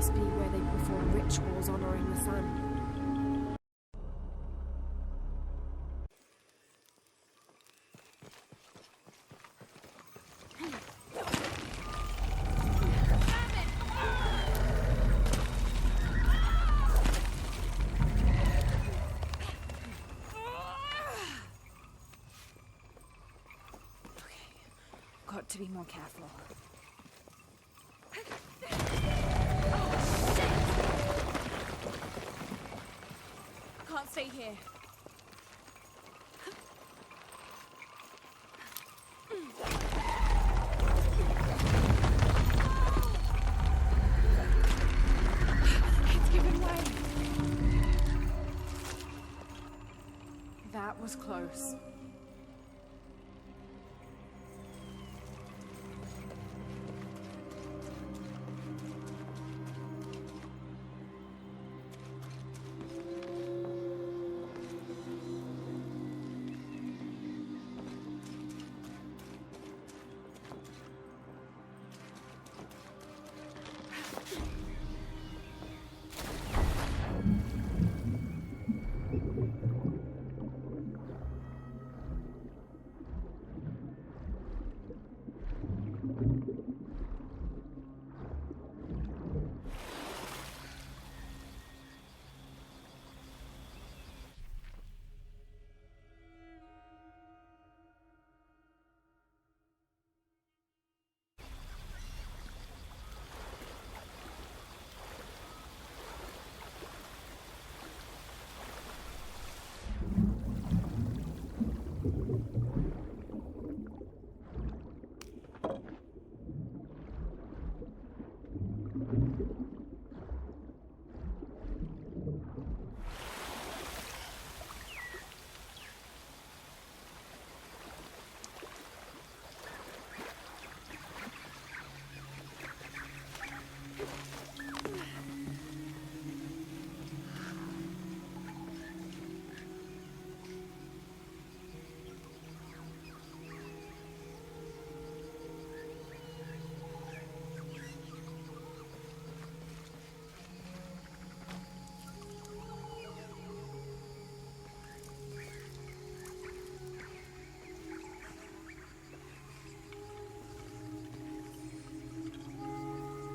must be where they perform rituals honoring the sun. Got to be more careful. Can't stay here. It's given way. That was close.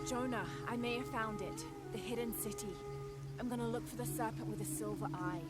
Jonah, I may have found it. The hidden city. I'm gonna look for the serpent with a silver eye.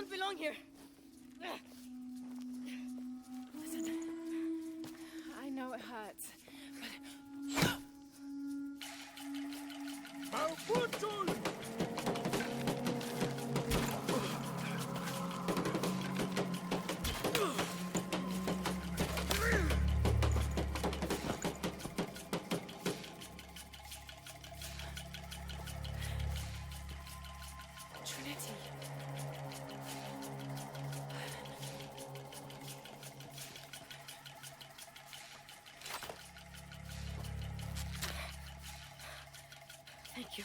don't belong here. Listen, I know it hurts, but... Trinity. Thank you.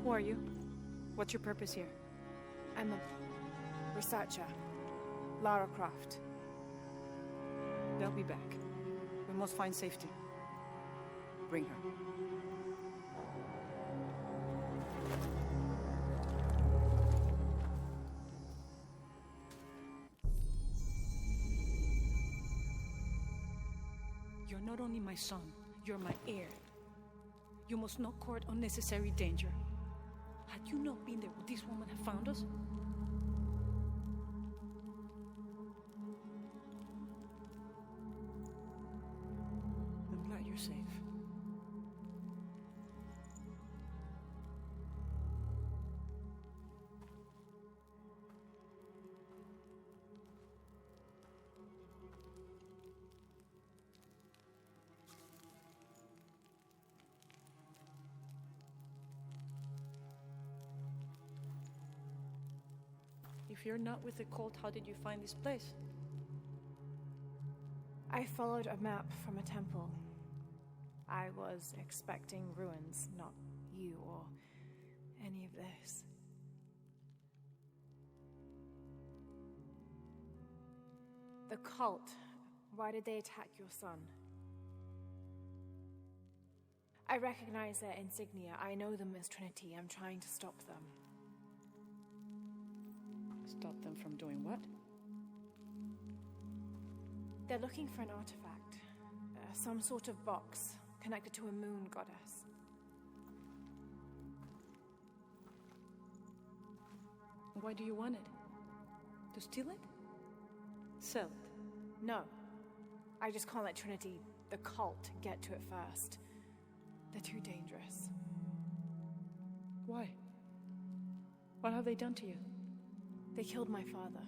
Who are you? What's your purpose here? I'm a researcher, Lara Croft. They'll be back. We must find safety. Bring her. You're not only my son, you're my heir. You must not court unnecessary danger. Had you not been there, would this woman have found us? I'm glad you're safe. If you're not with the cult, how did you find this place? I followed a map from a temple. I was expecting ruins, not you or any of this. The cult, why did they attack your son? I recognize their insignia. I know them as Trinity. I'm trying to stop them. Stop them from doing what? They're looking for an artifact. Some sort of box connected to a moon goddess. Why do you want it? To steal it? Sell it? No. I just can't let Trinity, the cult, get to it first. They're too dangerous. Why? What have they done to you? They killed my father.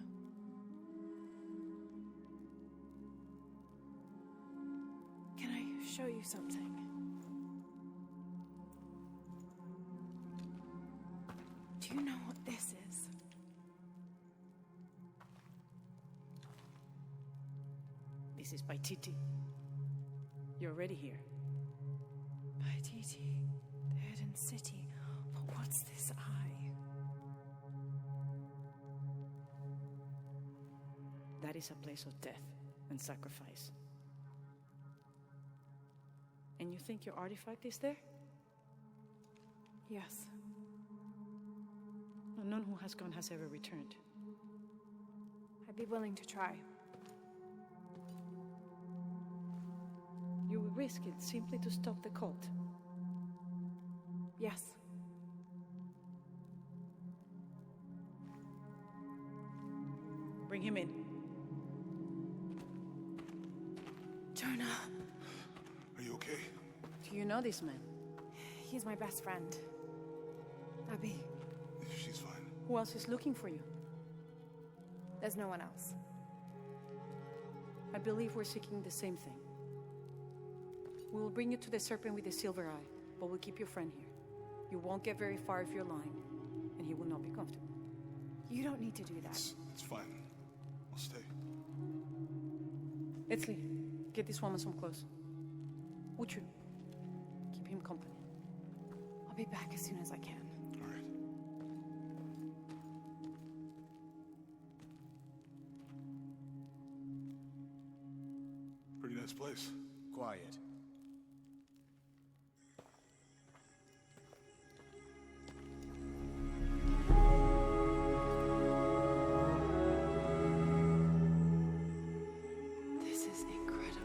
Can I show you something? Do you know what this is? This is PAITITI. You're already here. PAITITI, the hidden city. But what's this eye? That is a place of death and sacrifice. And you think your artifact is there? Yes. No, none who has gone has ever returned. I'd be willing to try. You would risk it simply to stop the cult? Yes. Bring him in. Jonah. Are you okay? Do you know this man? He's my best friend. Abby. She's fine. Who else is looking for you? There's no one else. I believe we're seeking the same thing. We will bring you to the serpent with the silver eye, but we'll keep your friend here. You won't get very far if you're lying, and he will not be comfortable. You don't need to do that. It's fine. I'll stay. Etzli, get this woman some clothes. Uchu, keep him company. I'll be back as soon as I can. All right. nice place. Quiet. This is incredible.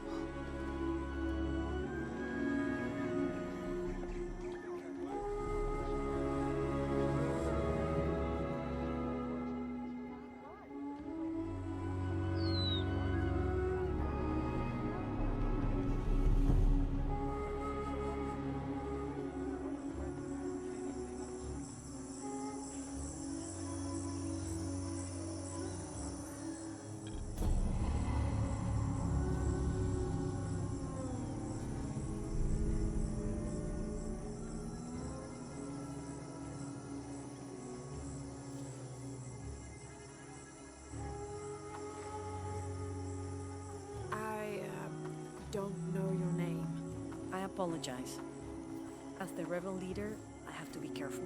Don't know your name. I apologize. As the rebel leader, I have to be careful.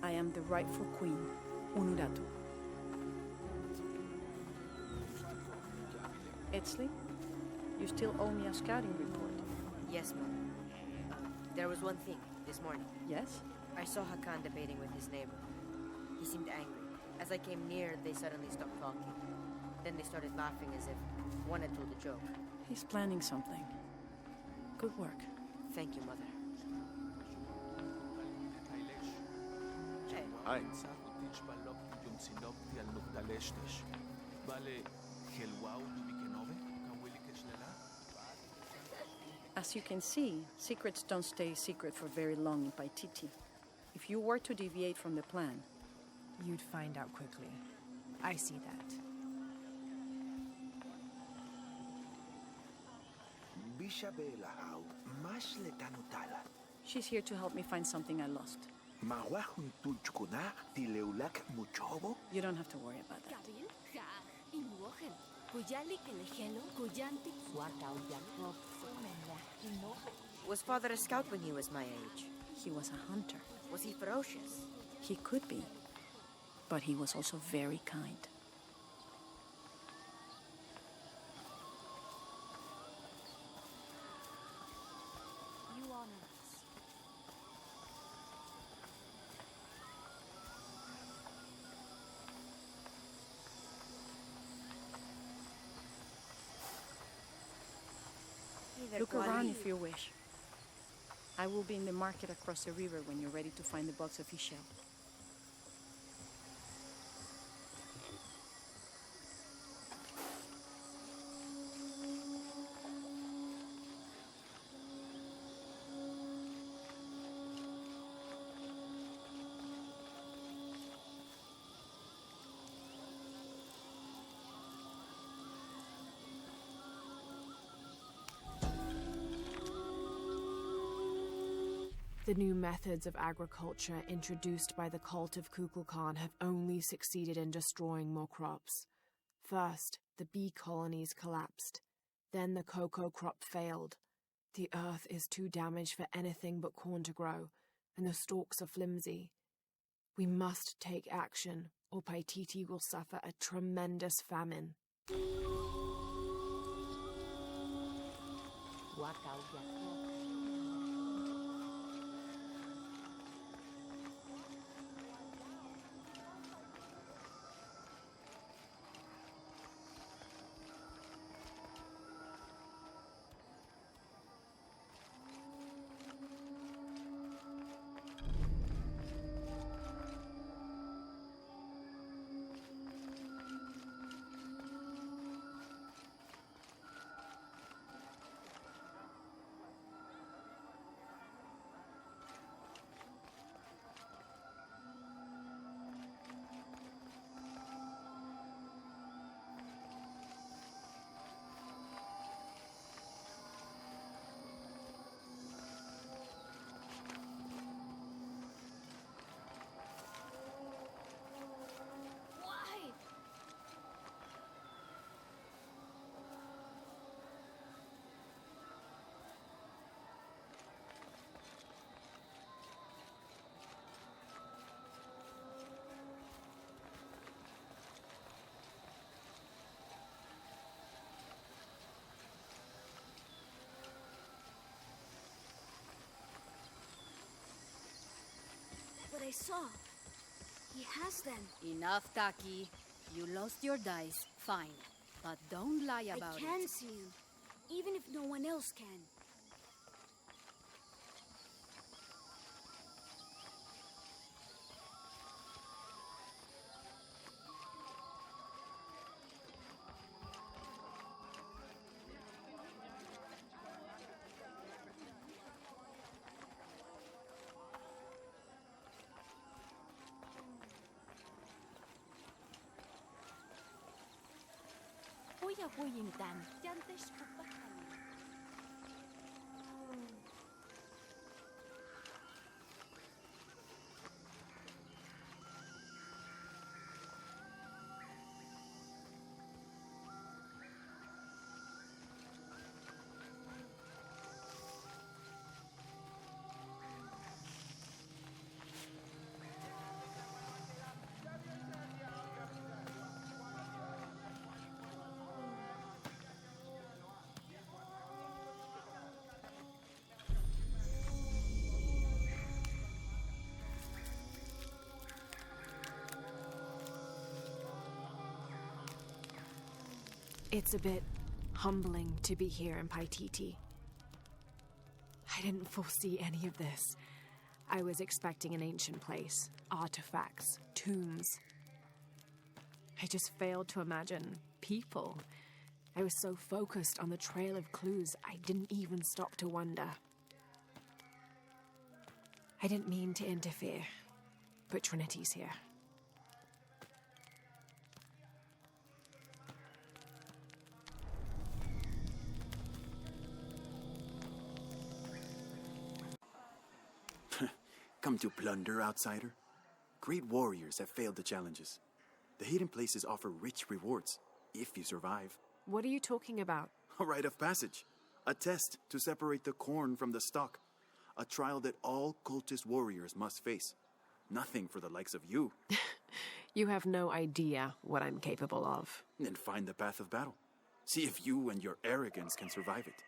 I am the rightful queen, Unaratu. Etzli, you still owe me a scouting report. Yes, Mother. There was one thing this morning. Yes? I saw Hakan debating with his neighbor. He seemed angry. As I came near, they suddenly stopped talking. Then they started laughing as if one had told a joke. He's planning something. Good work. Thank you, Mother. Hi. As you can see, secrets don't stay secret for very long in Paititi. If you were to deviate from the plan, You'd find out quickly. I see that. she's here to help me find something I lost. You don't have to worry about that. Was Father a scout when he was my age? He was a hunter. Was he ferocious? He could be, but he was also very kind. You honor us. Look around if you wish. I will be in the market across the river when you're ready to find the box of his shell. The new methods of agriculture introduced by the cult of Kukulkan have only succeeded in destroying more crops. First, the bee colonies collapsed. Then the cocoa crop failed. The earth is too damaged for anything but corn to grow, and the stalks are flimsy. We must take action, or Paititi will suffer a tremendous famine. I saw. He has them. Enough, Takiy. You lost your dice, fine. But don't lie about I it. can see him, even if no one else can. It's a bit humbling to be here in Paititi. I didn't foresee any of this. I was expecting an ancient place, artifacts, tombs. I just failed to imagine people. I was so focused on the trail of clues, I didn't even stop to wonder. I didn't mean to interfere, but Trinity's here. Come to plunder, outsider? Great warriors have failed the challenges. The hidden places offer rich rewards, if you survive. What are you talking about? A rite of passage. A test to separate the corn from the stalk. A trial that all cultist warriors must face. Nothing for the likes of you. You have no idea what I'm capable of. Then find the path of battle. See if you and your arrogance can survive it.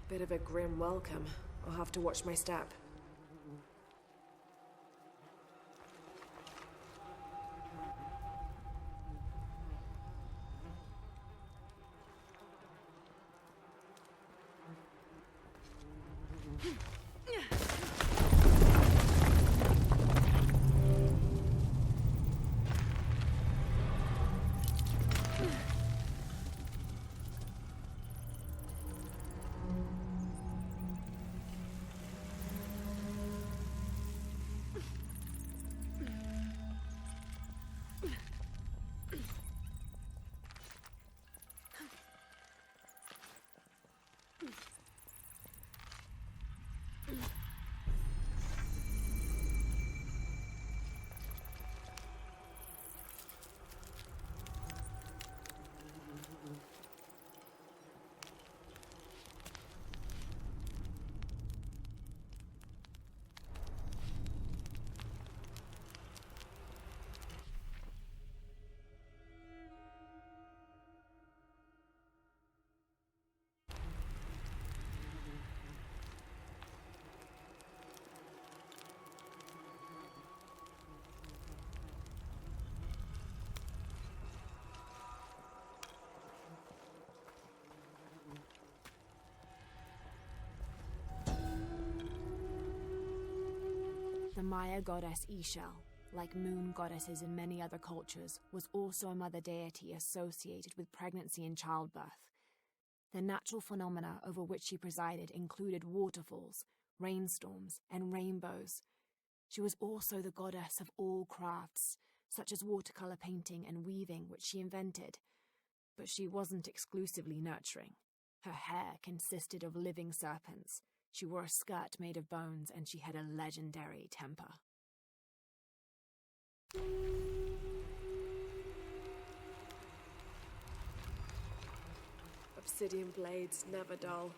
Bit of a grim welcome. I'll have to watch my step. The Maya goddess Ishel, like moon goddesses in many other cultures, was also a mother deity associated with pregnancy and childbirth. The natural phenomena over which she presided included waterfalls, rainstorms, and rainbows. She was also the goddess of all crafts, such as watercolor painting and weaving, which she invented. But she wasn't exclusively nurturing. Her hair consisted of living serpents. She wore a skirt made of bones, and she had a legendary temper. Obsidian blades, never dull.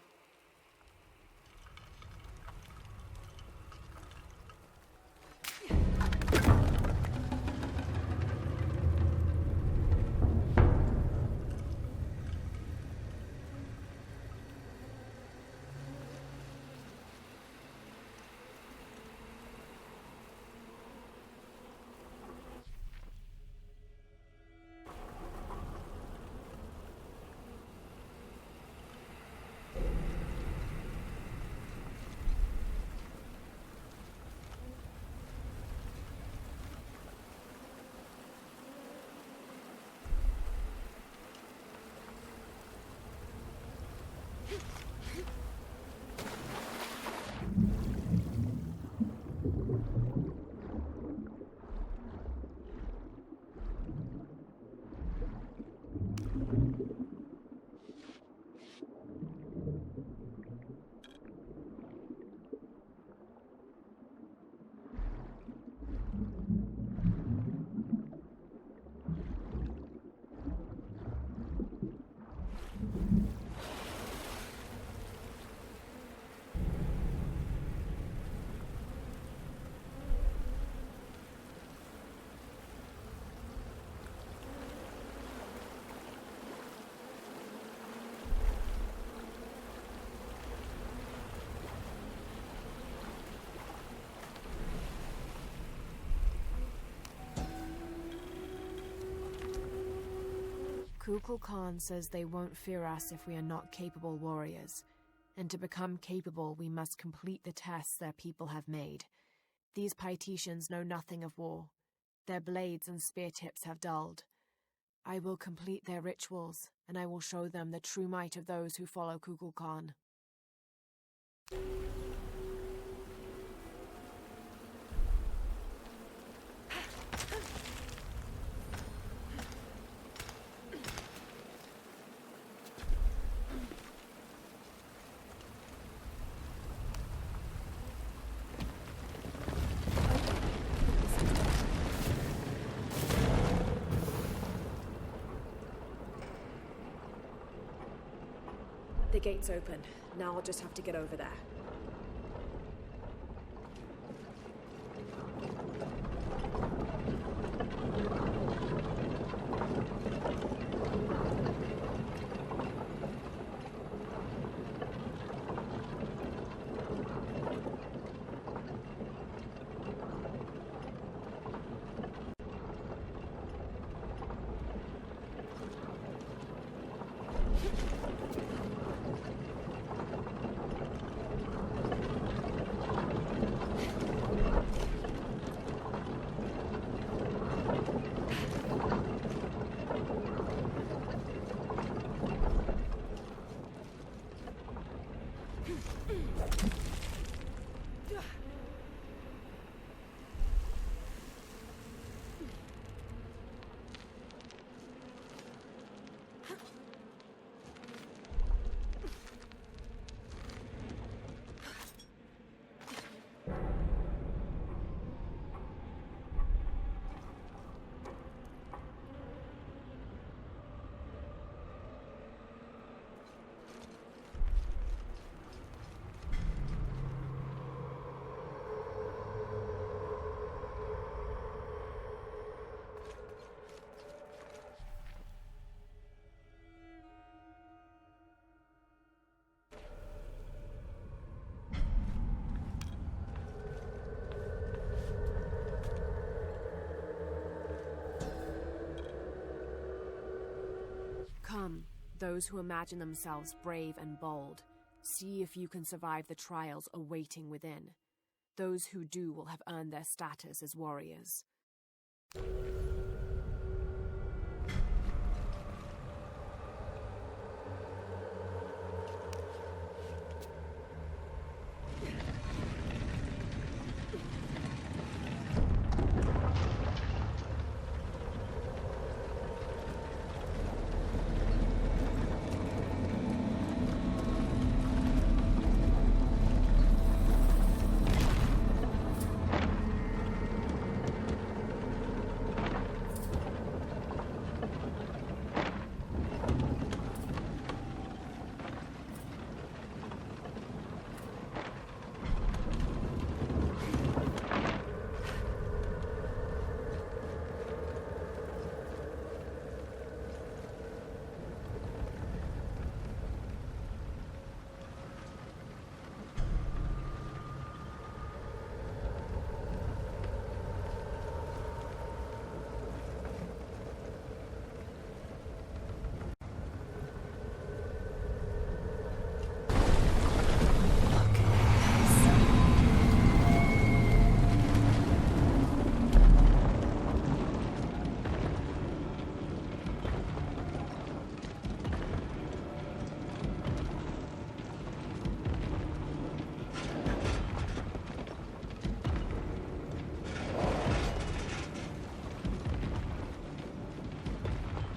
Kukulkan says they won't fear us if we are not capable warriors, and to become capable we must complete the tests their people have made. These Paititians know nothing of war. Their blades and spear tips have dulled. I will complete their rituals, and I will show them the true might of those who follow Kukulkan. The gate's open. Now I'll just have to get over there. Come, those who imagine themselves brave and bold, see if you can survive the trials awaiting within. Those who do will have earned their status as warriors.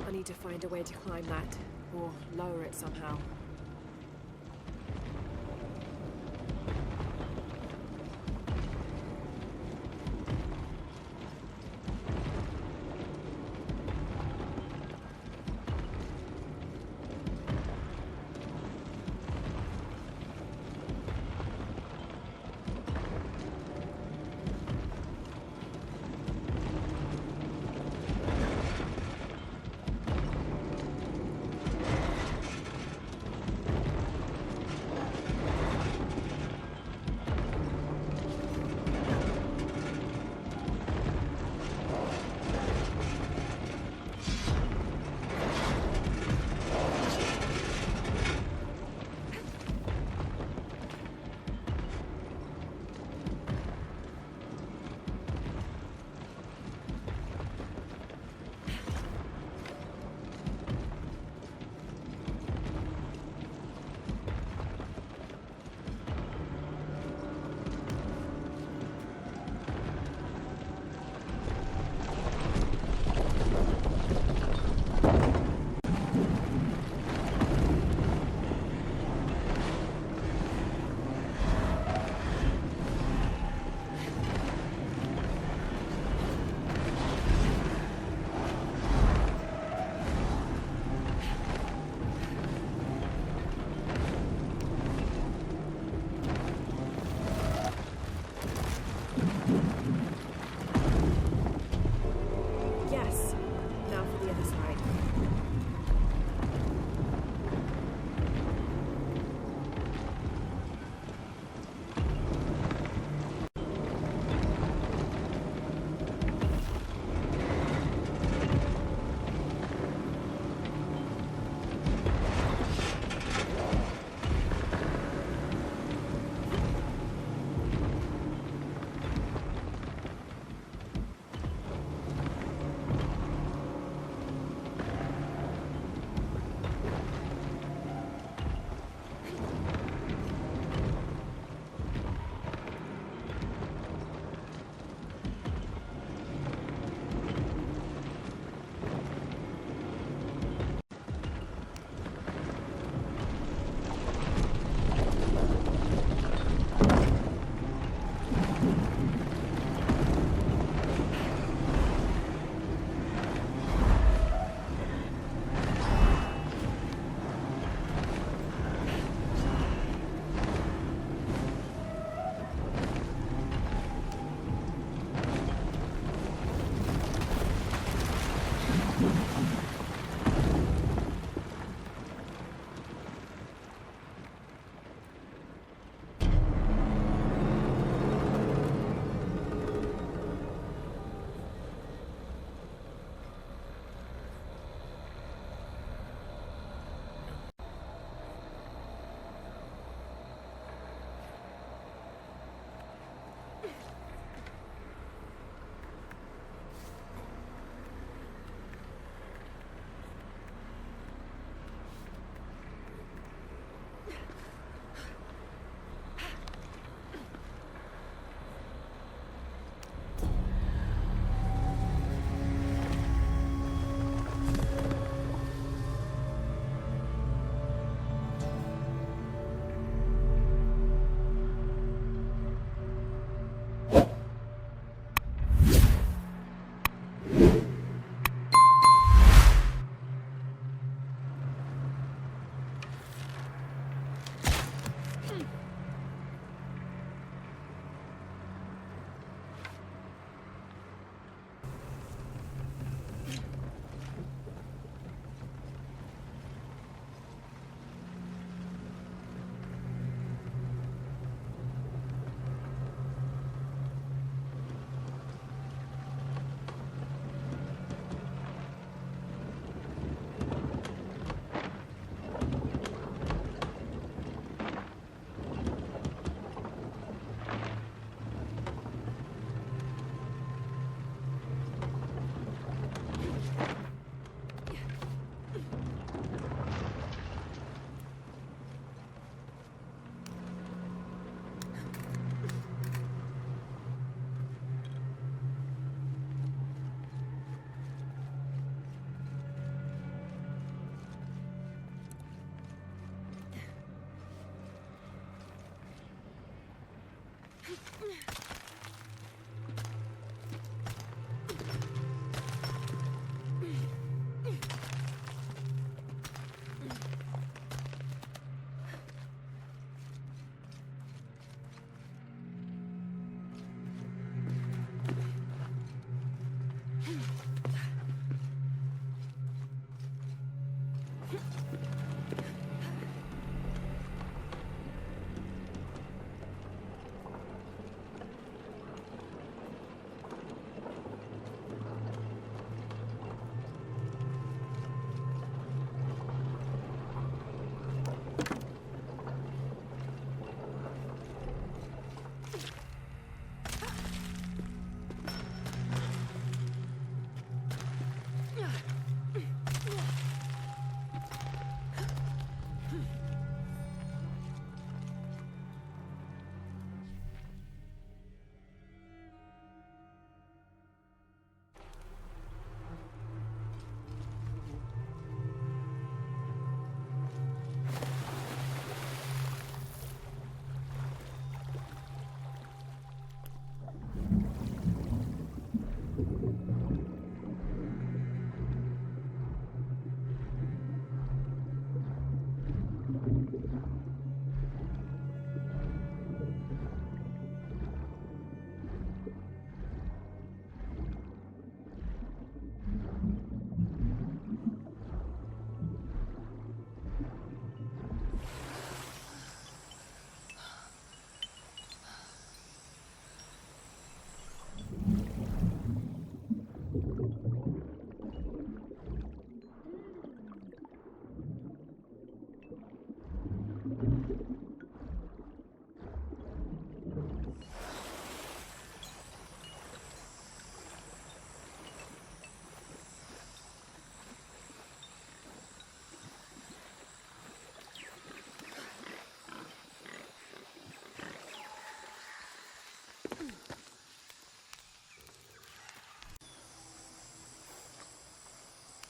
I need to find a way to climb that, or lower it somehow.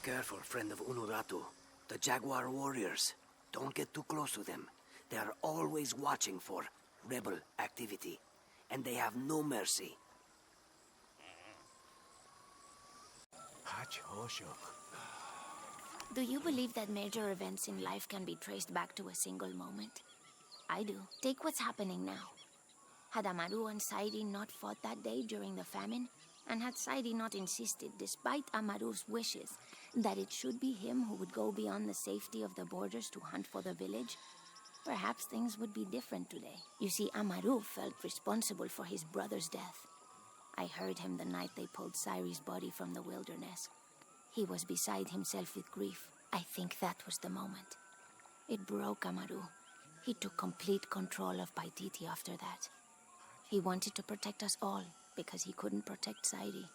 Careful, friend of Unaratu. The Jaguar warriors. Don't get too close to them. They are always watching for rebel activity. And they have no mercy. Do you believe that major events in life can be traced back to a single moment? I do. Take what's happening now. Had Amaru and Saidi not fought that day during the famine, and had Saidi not insisted, despite Amaru's wishes, that it should be him who would go beyond the safety of the borders to hunt for the village, perhaps things would be different today. You see, Amaru felt responsible for his brother's death. I heard him the night they pulled Sairi's body from the wilderness. He was beside himself with grief. I think that was the moment. It broke Amaru. He took complete control of Paititi after that. He wanted to protect us all, because he couldn't protect Sairi.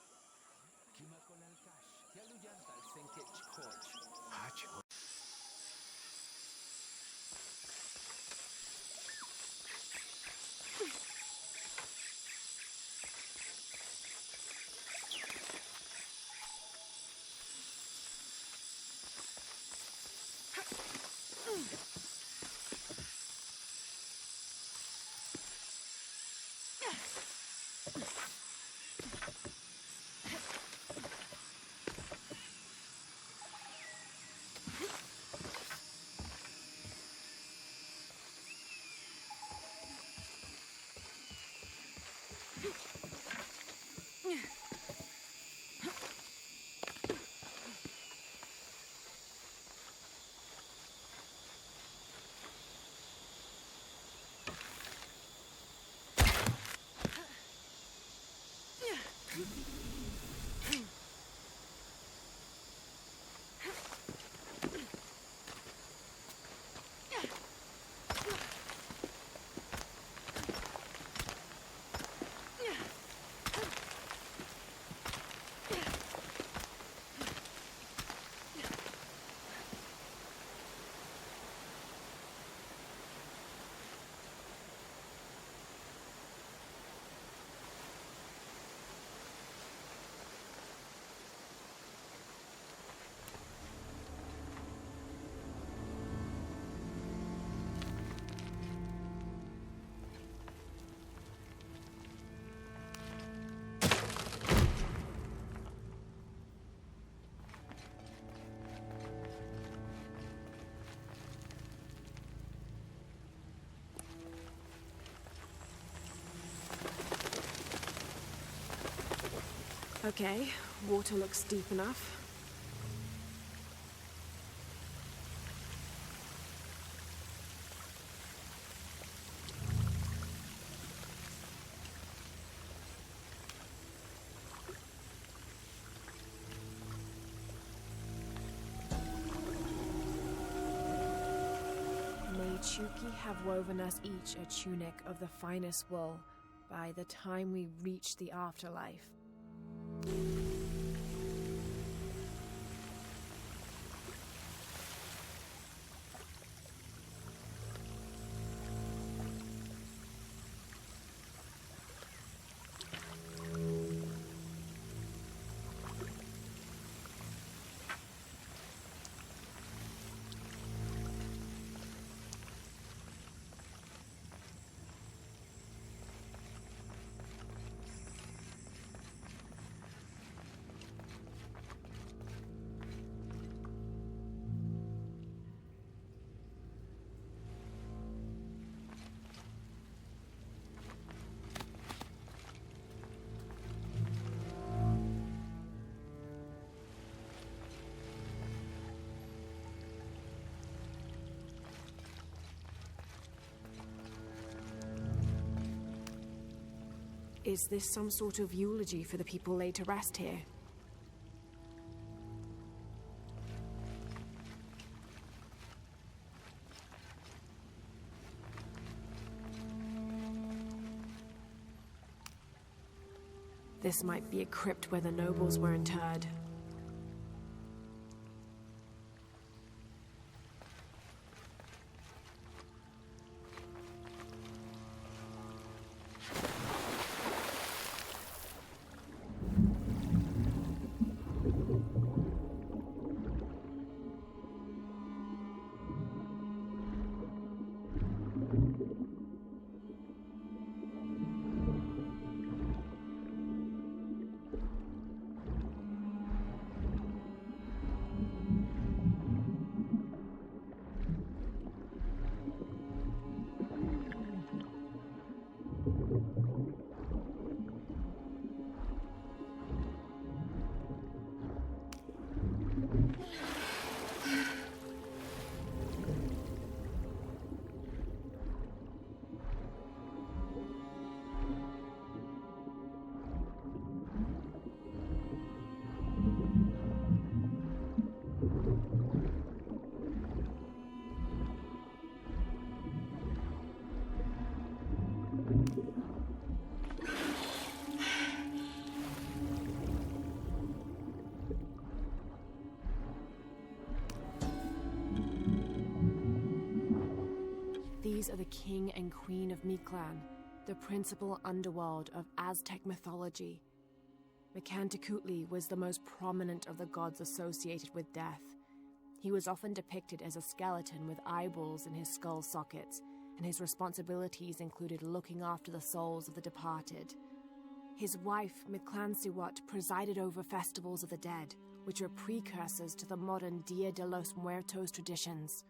Okay, water looks deep enough. Chuki have woven us each a tunic of the finest wool by the time we reach the afterlife. Is this some sort of eulogy for the people laid to rest here? This might be a crypt where the nobles were interred. These are the king and queen of Mictlan, the principal underworld of Aztec mythology. Mictlantecuhtli was the most prominent of the gods associated with death. He was often depicted as a skeleton with eyeballs in his skull sockets, and his responsibilities included looking after the souls of the departed. His wife, Mictlantecuhtli, presided over festivals of the dead, which were precursors to the modern Dia de los Muertos traditions.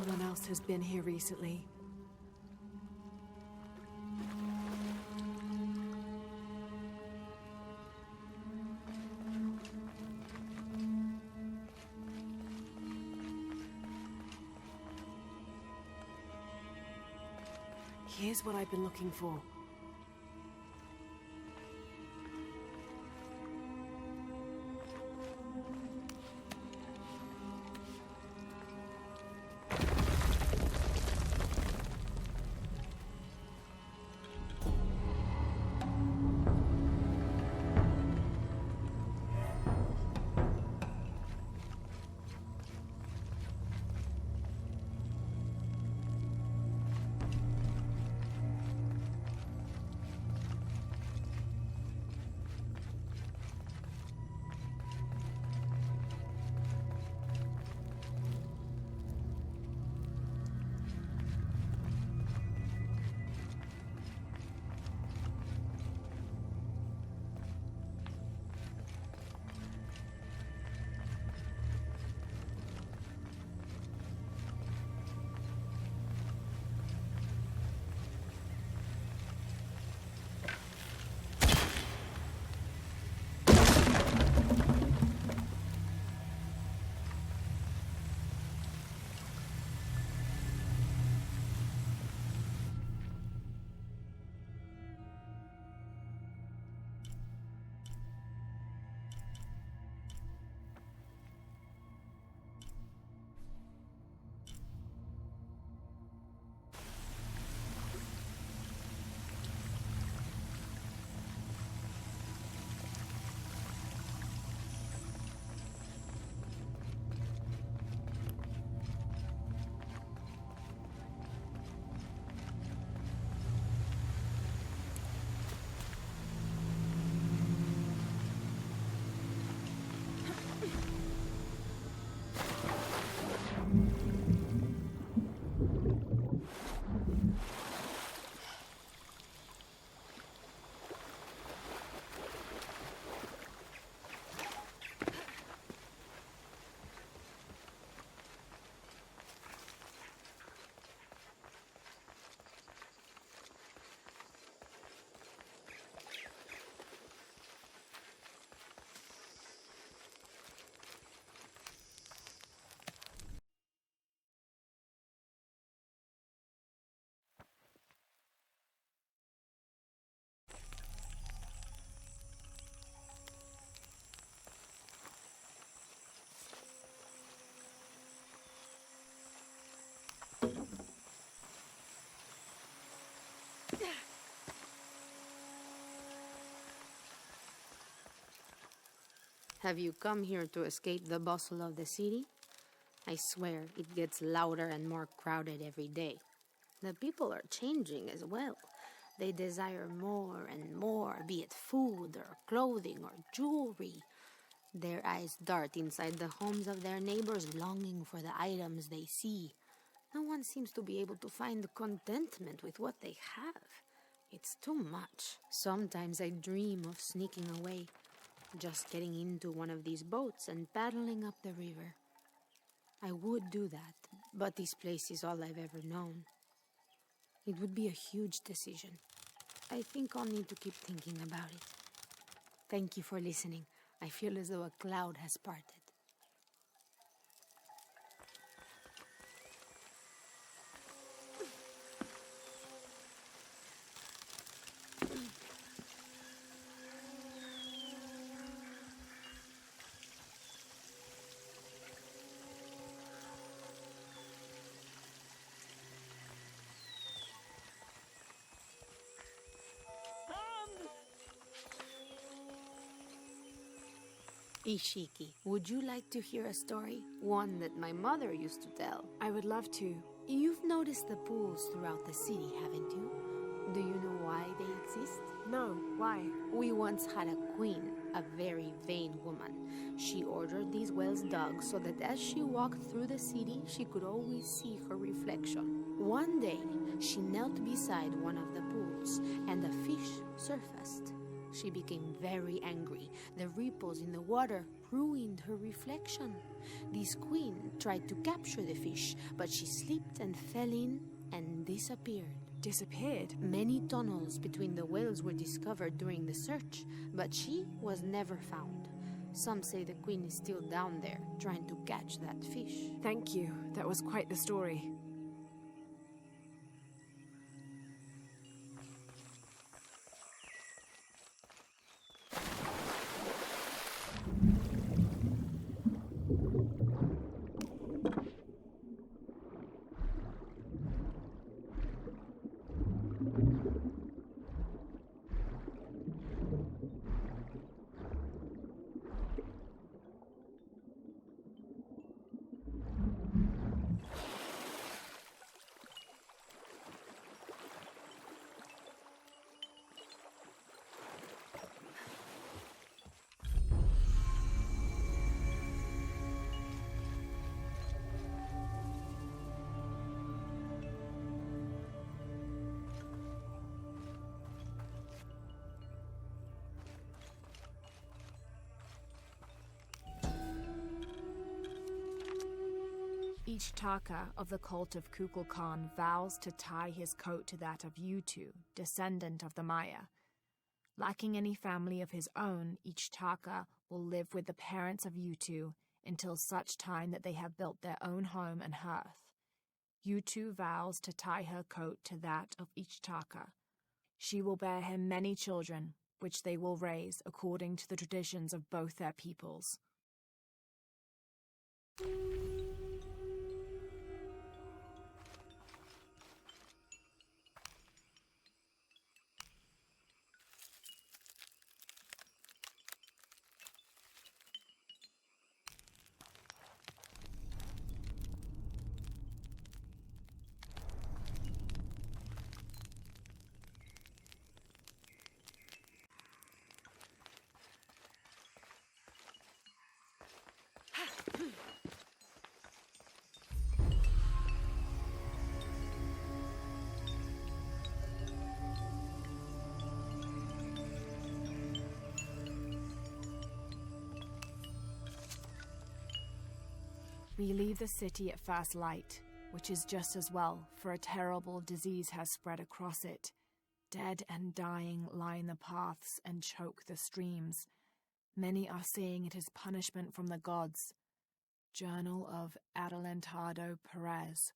one else has been here recently. Here's what I've been looking for. Have you come here to escape the bustle of the city? I swear, it gets louder and more crowded every day. The people are changing as well. They desire more and more, be it food or clothing or jewelry. Their eyes dart inside the homes of their neighbors, longing for the items they see. No one seems to be able to find contentment with what they have. It's too much. Sometimes I dream of sneaking away, just getting into one of these boats and paddling up the river. I would do that, but this place is all I've ever known. It would be a huge decision. I think I'll need to keep thinking about it. Thank you for listening. I feel as though a cloud has parted. Ishiki, would you like to hear a story? One that my mother used to tell. I would love to. You've noticed the pools throughout the city, haven't you? Do you know why they exist? No, why? We once had a queen, a very vain woman. She ordered these wells dug so that as she walked through the city, she could always see her reflection. One day, she knelt beside one of the pools, and a fish surfaced. She became very angry. The ripples in the water ruined her reflection. This queen tried to capture the fish, but she slipped and fell in and disappeared. Disappeared? Many tunnels between the whales were discovered during the search, but she was never found. Some say the queen is still down there, trying to catch that fish. Thank you. That was quite the story. Each Taka of the cult of Kukulkan vows to tie his coat to that of Yutu, descendant of the Maya. Lacking any family of his own, each Taka will live with the parents of Yutu until such time that they have built their own home and hearth. Yutu vows to tie her coat to that of each Taka. She will bear him many children, which they will raise according to the traditions of both their peoples. We leave the city at first light, which is just as well, for a terrible disease has spread across it. Dead and dying line the paths and choke the streams. Many are saying it is punishment from the gods. Journal of Adelantado Perez.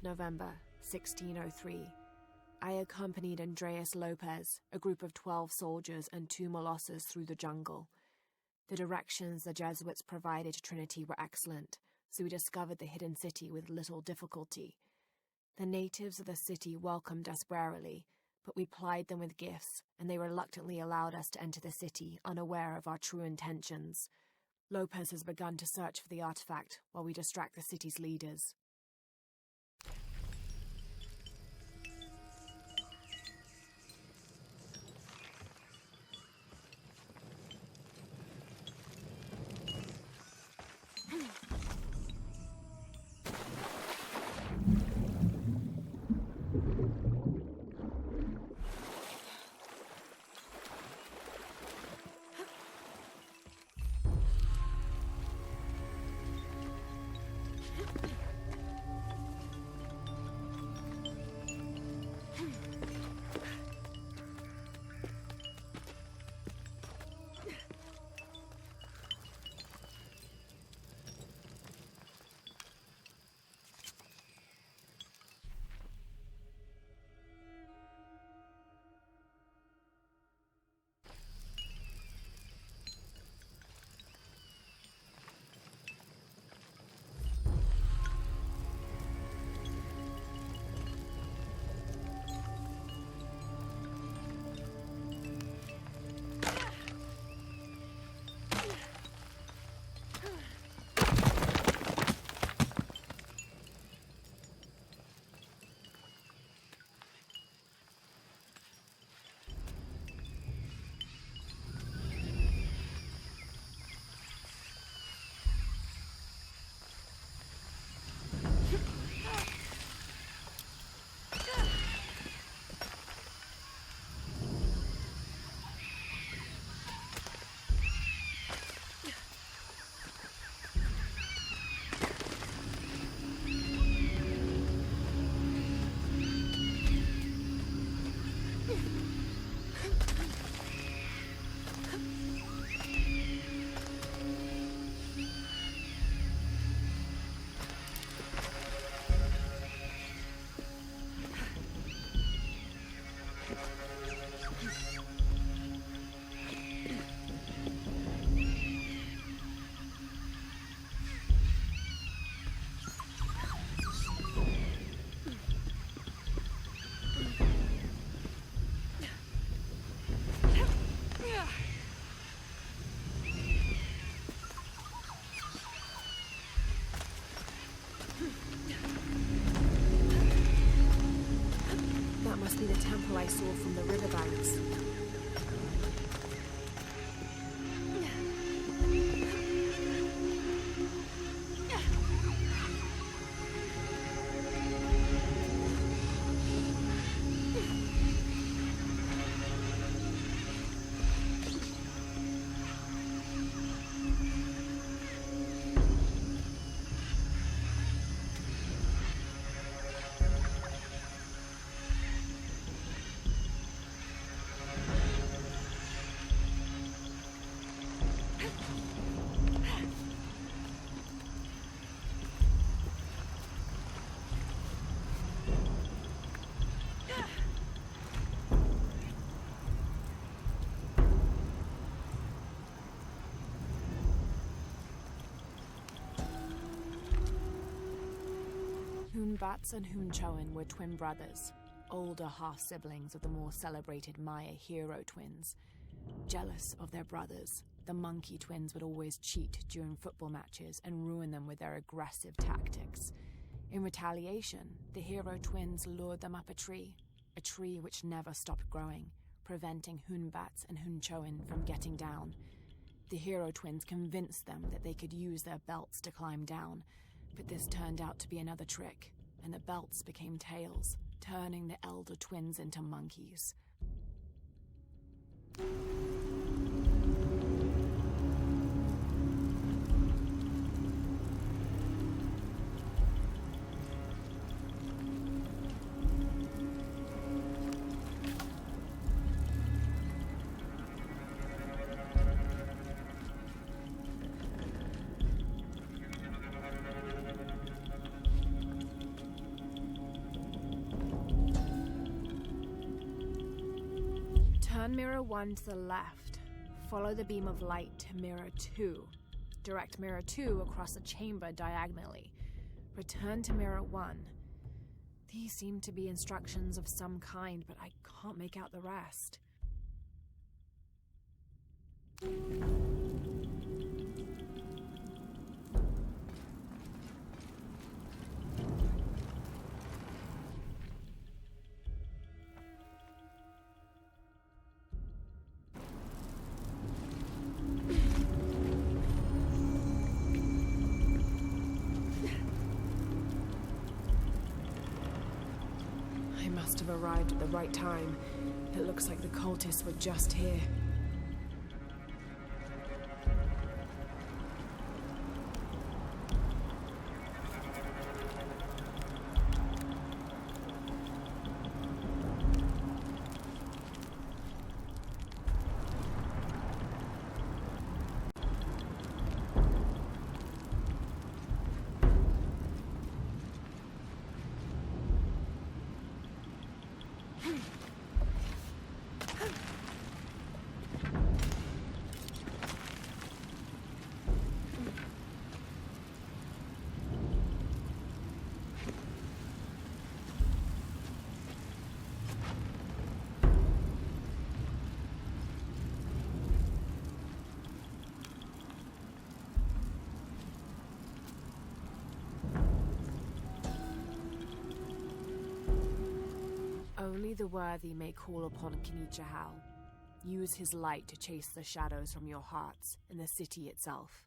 November 1603. I accompanied Andreas Lopez, a group of 12 soldiers and 2 molosses through the jungle. The directions the Jesuits provided to Trinity were excellent, so we discovered the hidden city with little difficulty. The natives of the city welcomed us warily, but we plied them with gifts, and they reluctantly allowed us to enter the city, unaware of our true intentions. Lopez has begun to search for the artifact while we distract the city's leaders. I saw from the riverbanks. Hunbats and Hunchoin were twin brothers, older half-siblings of the more celebrated Maya hero twins. Jealous of their brothers, the monkey twins would always cheat during football matches and ruin them with their aggressive tactics. In retaliation, the hero twins lured them up a tree which never stopped growing, preventing Hunbats and Hunchoin from getting down. The hero twins convinced them that they could use their belts to climb down, but this turned out to be another trick, and the belts became tails, turning the elder twins into monkeys. Turn mirror 1 to the left. Follow the beam of light to mirror 2. Direct mirror 2 across the chamber diagonally. Return to mirror 1. These seem to be instructions of some kind, but I can't make out the rest. Must have arrived at the right time. It looks like the cultists were just here. Only the worthy may call upon Kinichahal. Use his light to chase the shadows from your hearts and the city itself.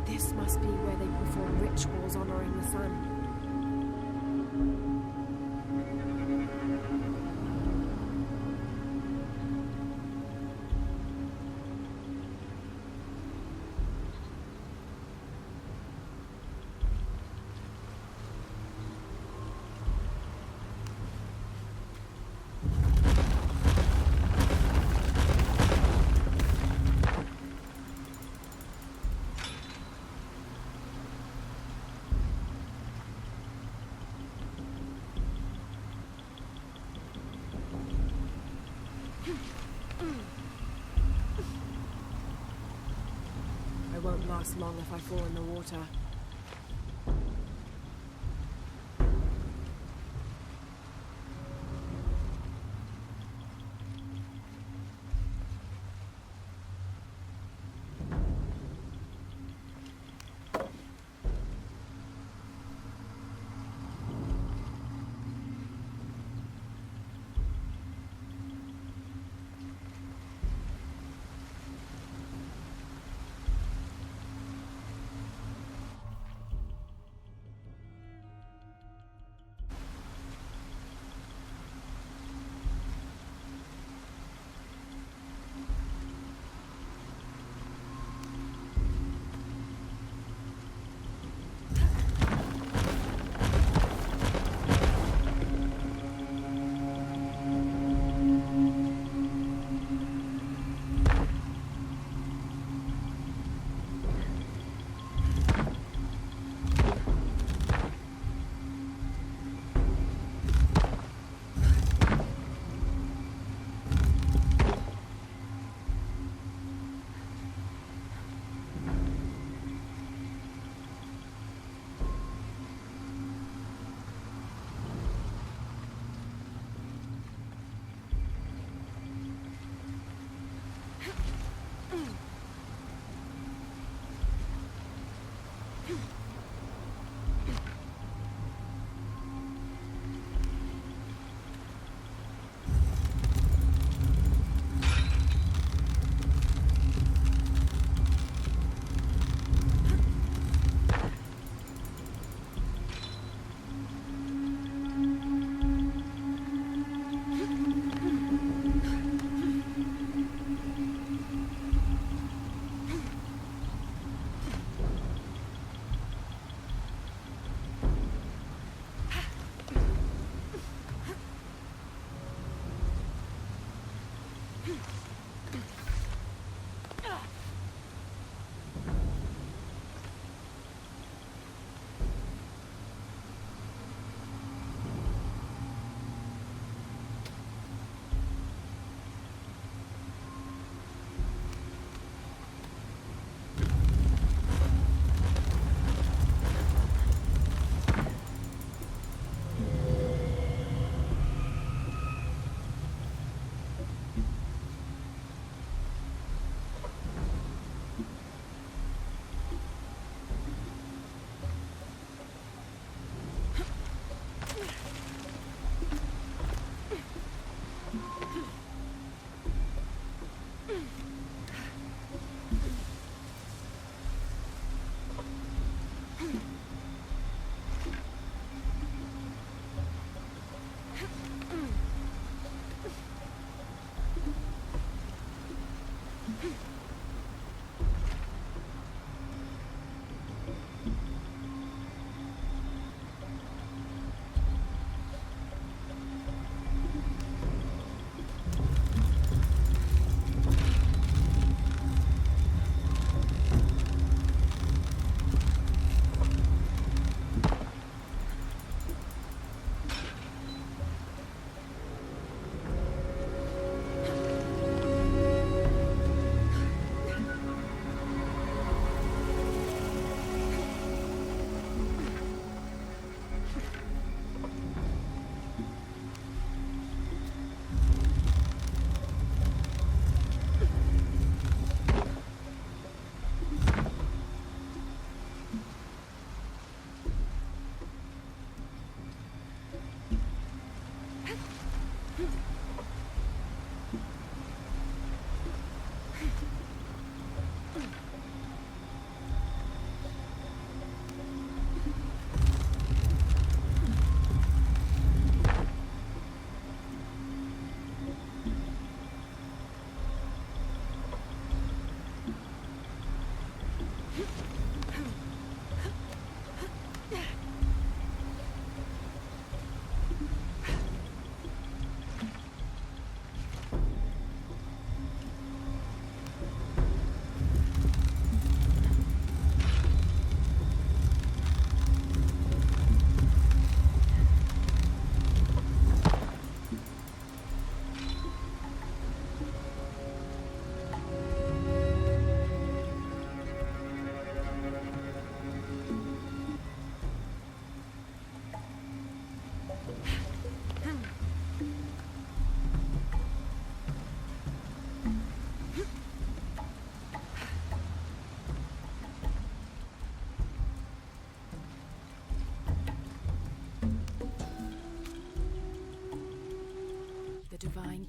This must be where they perform rituals honoring the sun. last long if I fall in the water.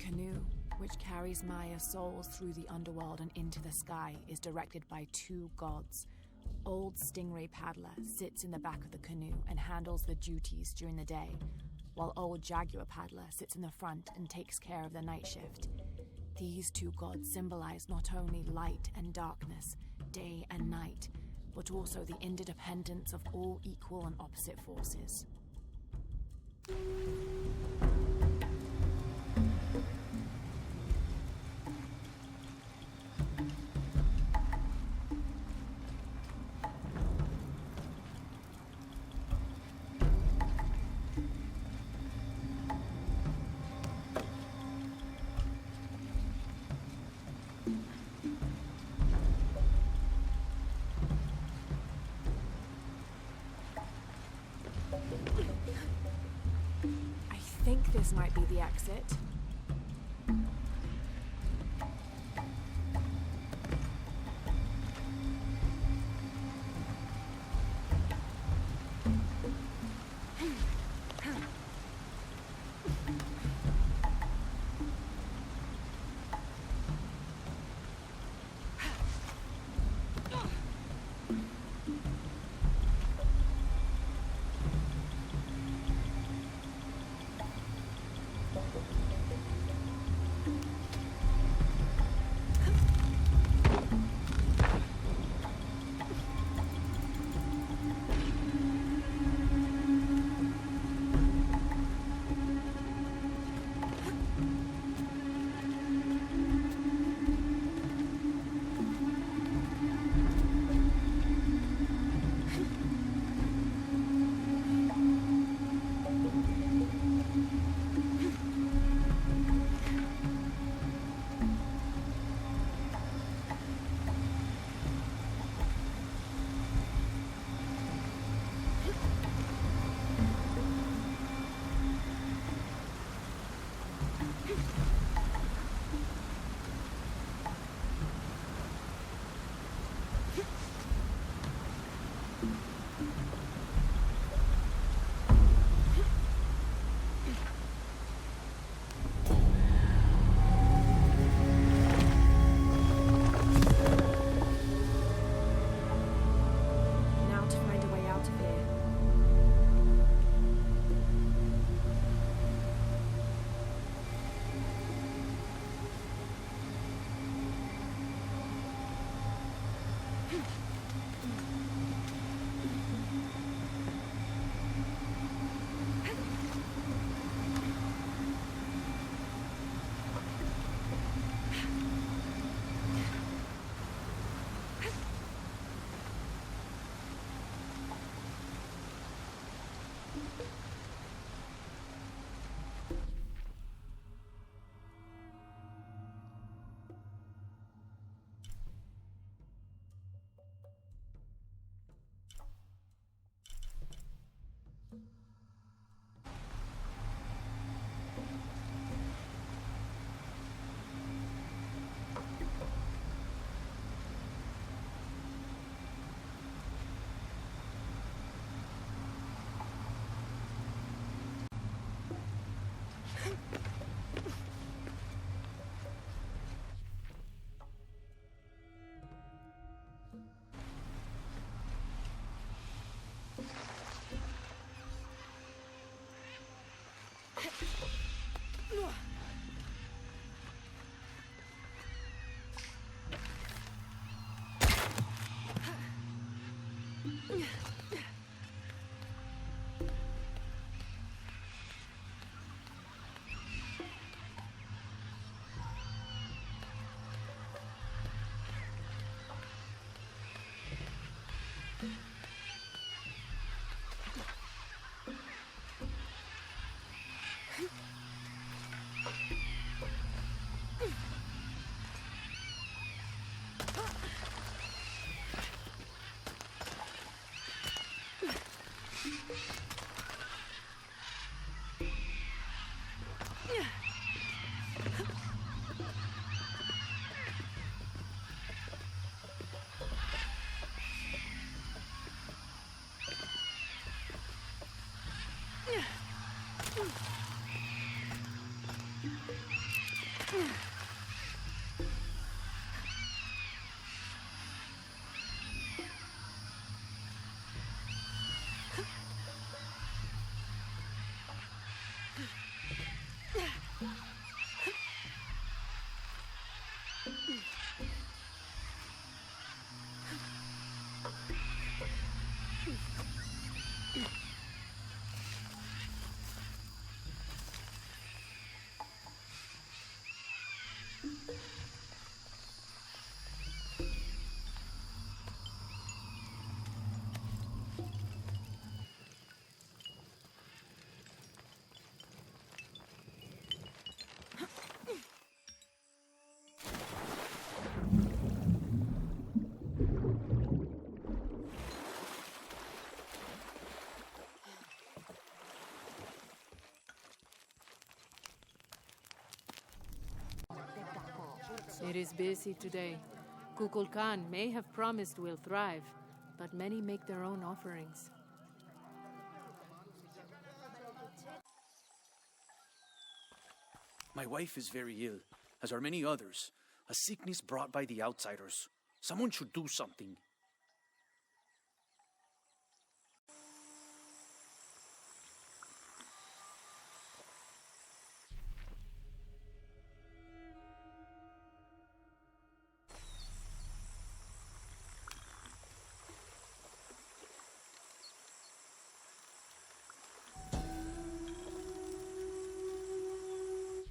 canoe, which carries Maya's souls through the underworld and into the sky, is directed by two gods. Old Stingray Paddler sits in the back of the canoe and handles the duties during the day, while Old Jaguar Paddler sits in the front and takes care of the night shift. These two gods symbolize not only light and darkness, day and night, but also the interdependence of all equal and opposite forces. I think this might be the exit. It is busy today. Kukulkan may have promised we'll thrive, but many make their own offerings. My wife is very ill, as are many others. A sickness brought by the outsiders. Someone should do something.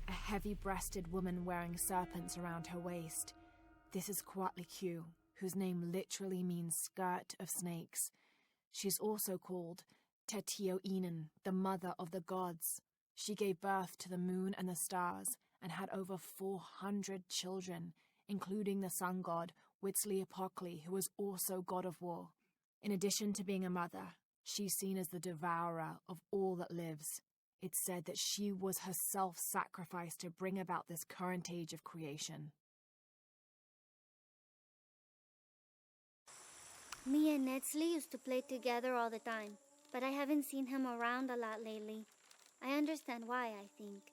A heavy-breasted woman wearing serpents around her waist. This is Kuatlikyu, whose name literally means skirt of snakes. She's also called Tetioinen, the mother of the gods. She gave birth to the moon and the stars, and had over 400 children, including the sun god Huitzilopochtli, who was also god of war. In addition to being a mother, she's seen as the devourer of all that lives. It's said that she was herself sacrificed to bring about this current age of creation. Me and Netsley used to play together all the time, but I haven't seen him around a lot lately. I understand why, I think.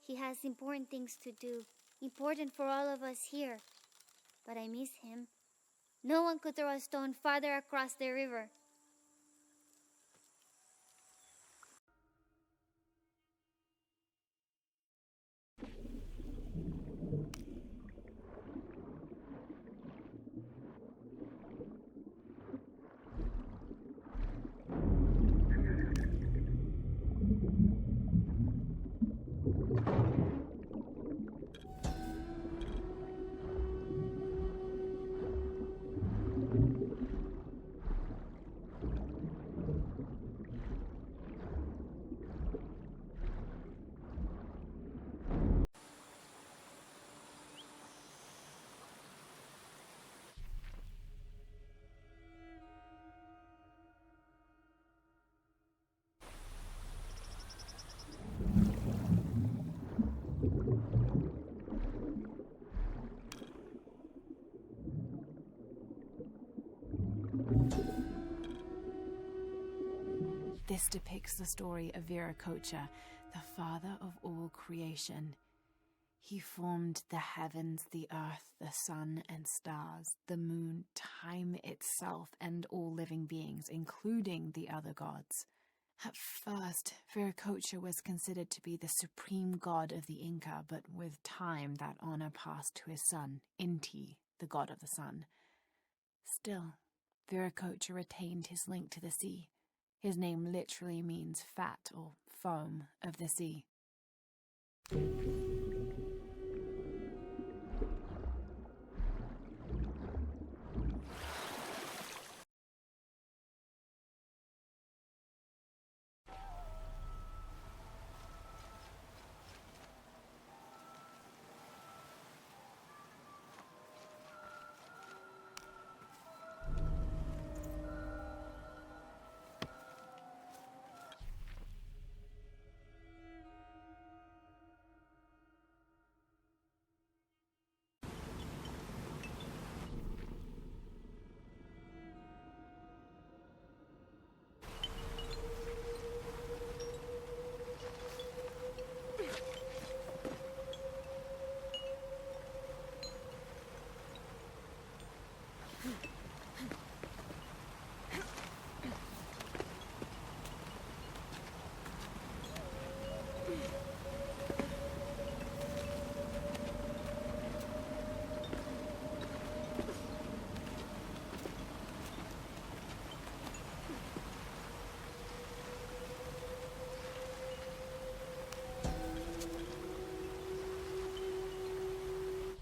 He has important things to do, important for all of us here. But I miss him. No one could throw a stone farther across the river. This depicts the story of Viracocha, the father of all creation. He formed the heavens, the earth, the sun and stars, the moon, time itself, and all living beings, including the other gods. At first, Viracocha was considered to be the supreme god of the Inca, but with time that honor passed to his son, Inti, the god of the sun. Still, Viracocha retained his link to the sea. His name literally means fat or foam of the sea.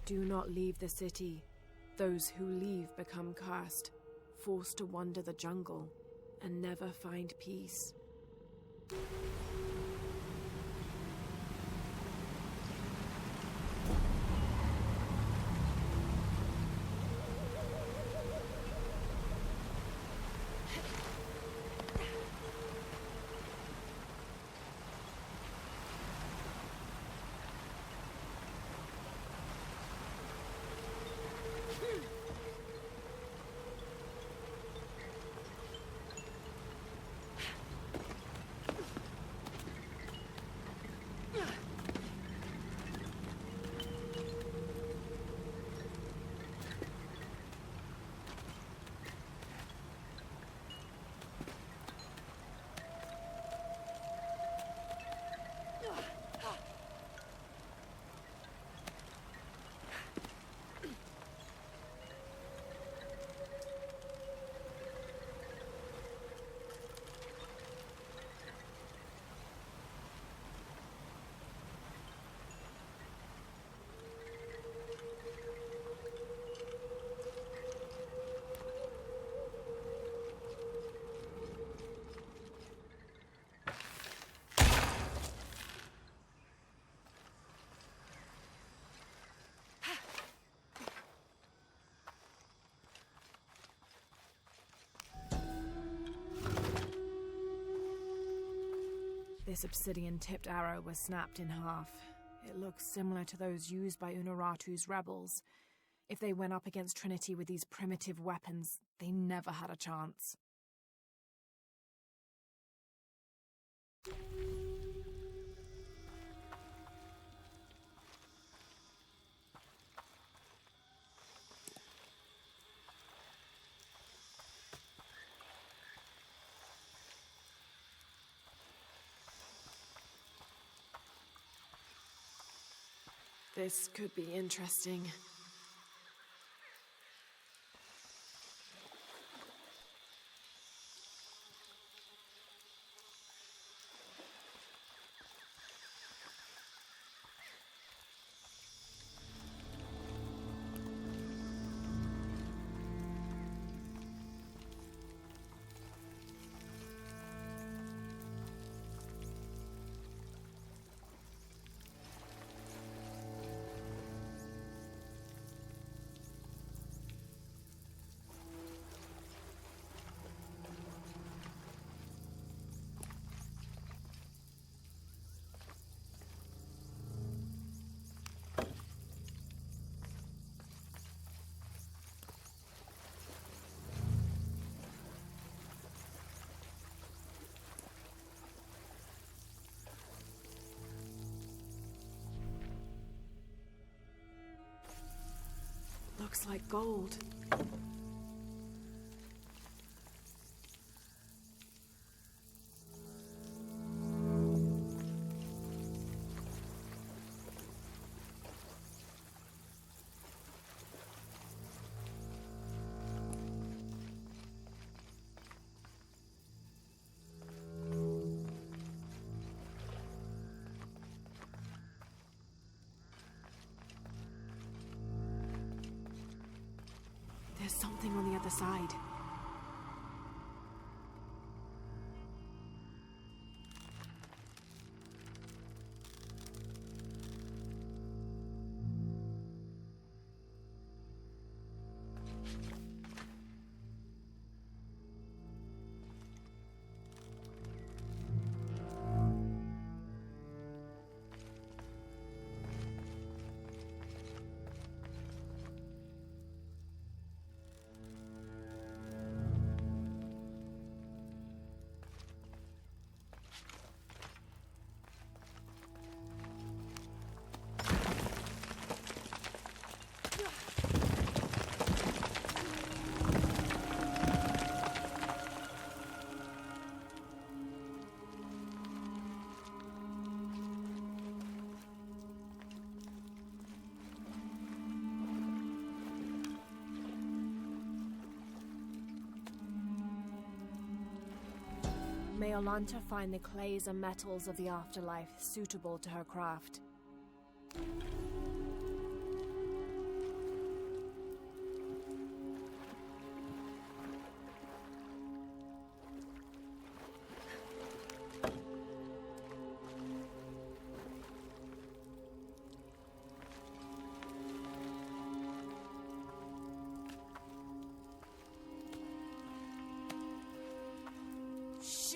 Do not leave the city. Those who leave become cursed, forced to wander the jungle, and never find peace. This obsidian-tipped arrow was snapped in half. It looks similar to those used by Unaratu's rebels. If they went up against Trinity with these primitive weapons, they never had a chance. This could be interesting. Looks like gold. There's something on the other side. May Olanta find the clays and metals of the afterlife suitable to her craft.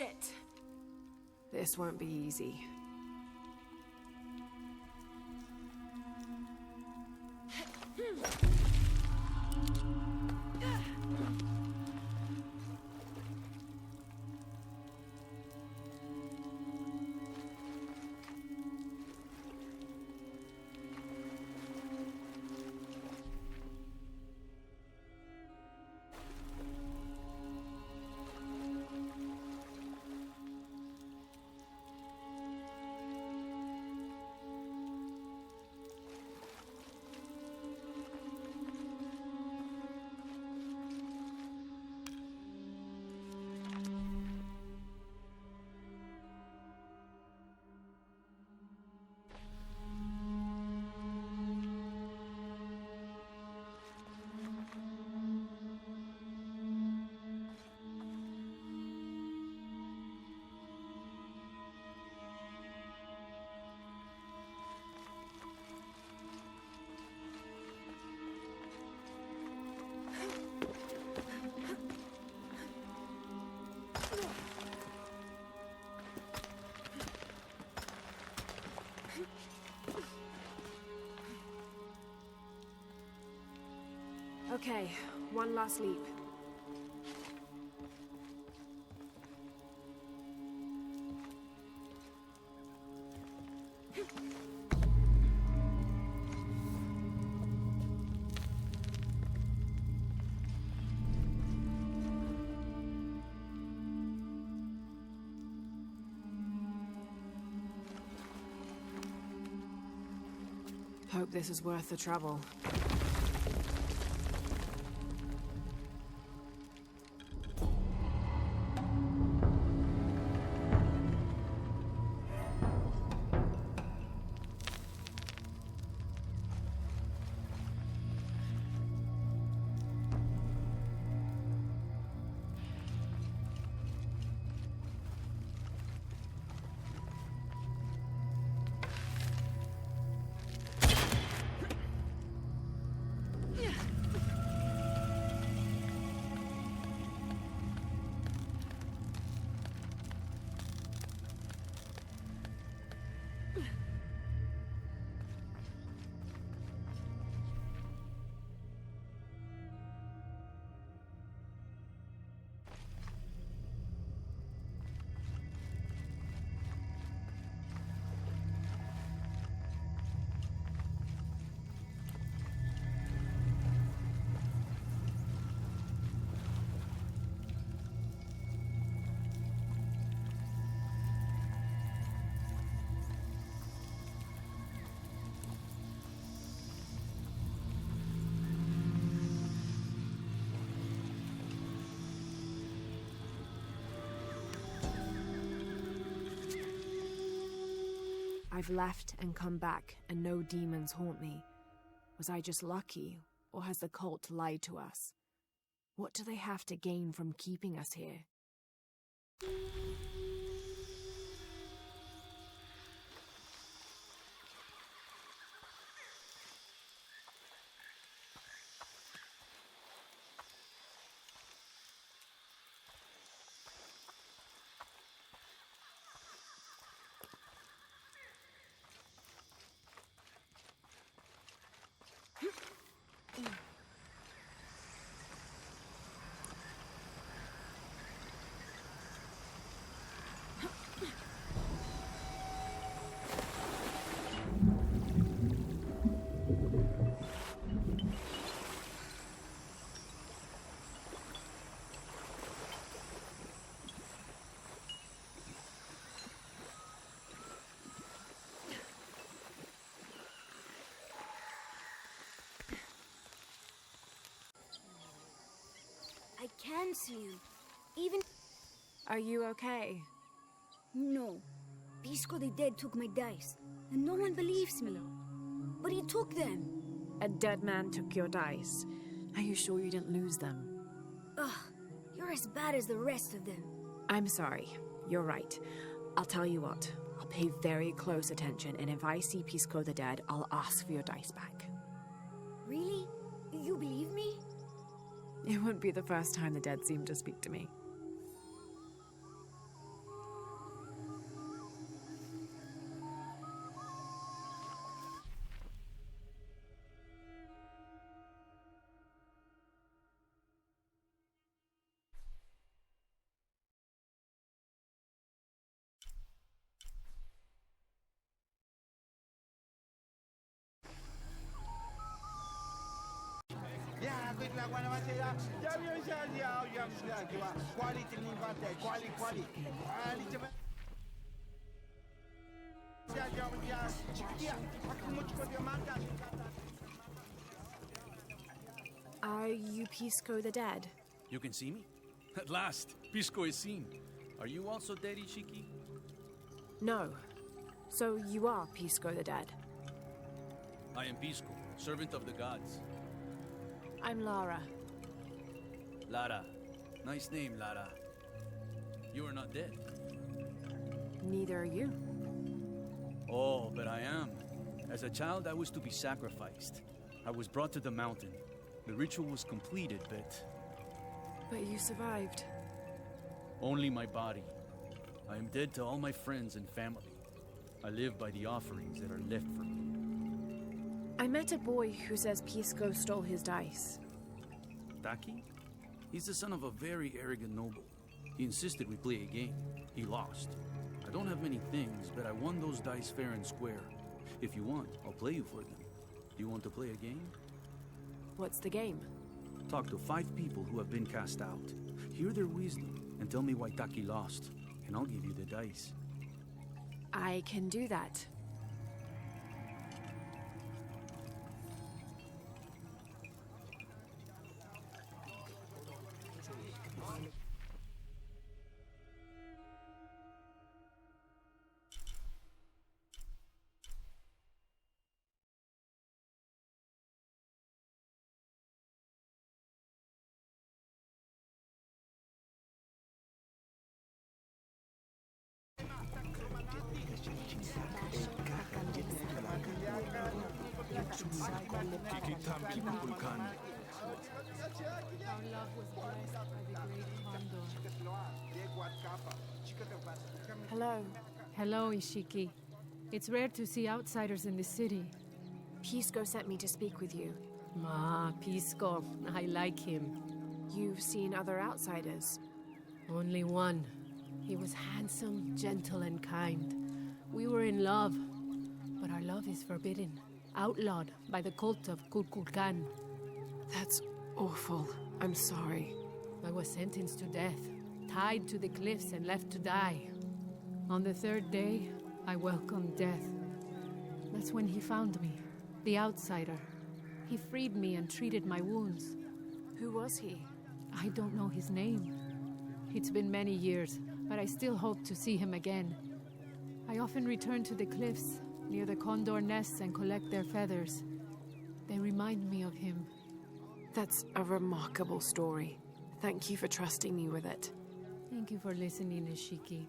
Shit. This won't be easy. Okay, one last leap. Hope this is worth the trouble. I've left and come back, and no demons haunt me. Was I just lucky, or has the cult lied to us? What do they have to gain from keeping us here? I can see him. Even... Are you okay? No. Pisco the Dead took my dice, and no one believes me. But he took them. A dead man took your dice. Are you sure you didn't lose them? Ugh, you're as bad as the rest of them. I'm sorry. You're right. I'll tell you what. I'll pay very close attention, and if I see Pisco the Dead, I'll ask for your dice back. Really? You believe me? It wouldn't be the first time the dead seemed to speak to me. Are you Pisco the Dead? You can see me? At last, Pisco is seen. Are you also dead, Ishiki? No. So you are Pisco the Dead? I am Pisco, servant of the gods. I'm Lara. Lara. Nice name, Lara. You are not dead. Neither are you. Oh, but I am. As a child, I was to be sacrificed. I was brought to the mountain. The ritual was completed, but... But you survived. Only my body. I am dead to all my friends and family. I live by the offerings that are left for me. I met a boy who says Pisco stole his dice. Takiy? He's the son of a very arrogant noble. He insisted we play a game. He lost. I don't have many things, but I won those dice fair and square. If you want, I'll play you for them. Do you want to play a game? What's the game? Talk to 5 people who have been cast out. Hear their wisdom and tell me why Takiy lost, and I'll give you the dice. I can do that. Hello. Hello, Ishiki. It's rare to see outsiders in the city. Pisco sent me to speak with you. Pisco. I like him. You've seen other outsiders? Only one. He was handsome, gentle, and kind. We were in love. But our love is forbidden. Outlawed by the cult of Kukulkan. That's awful. I'm sorry. I was sentenced to death, tied to the cliffs and left to die. On the 3rd day, I welcomed death. That's when he found me, the outsider. He freed me and treated my wounds. Who was he? I don't know his name. It's been many years, but I still hope to see him again. I often return to the cliffs, near the condor nests, and collect their feathers. They remind me of him. That's a remarkable story. Thank you for trusting me with it. Thank you for listening, Ishiki.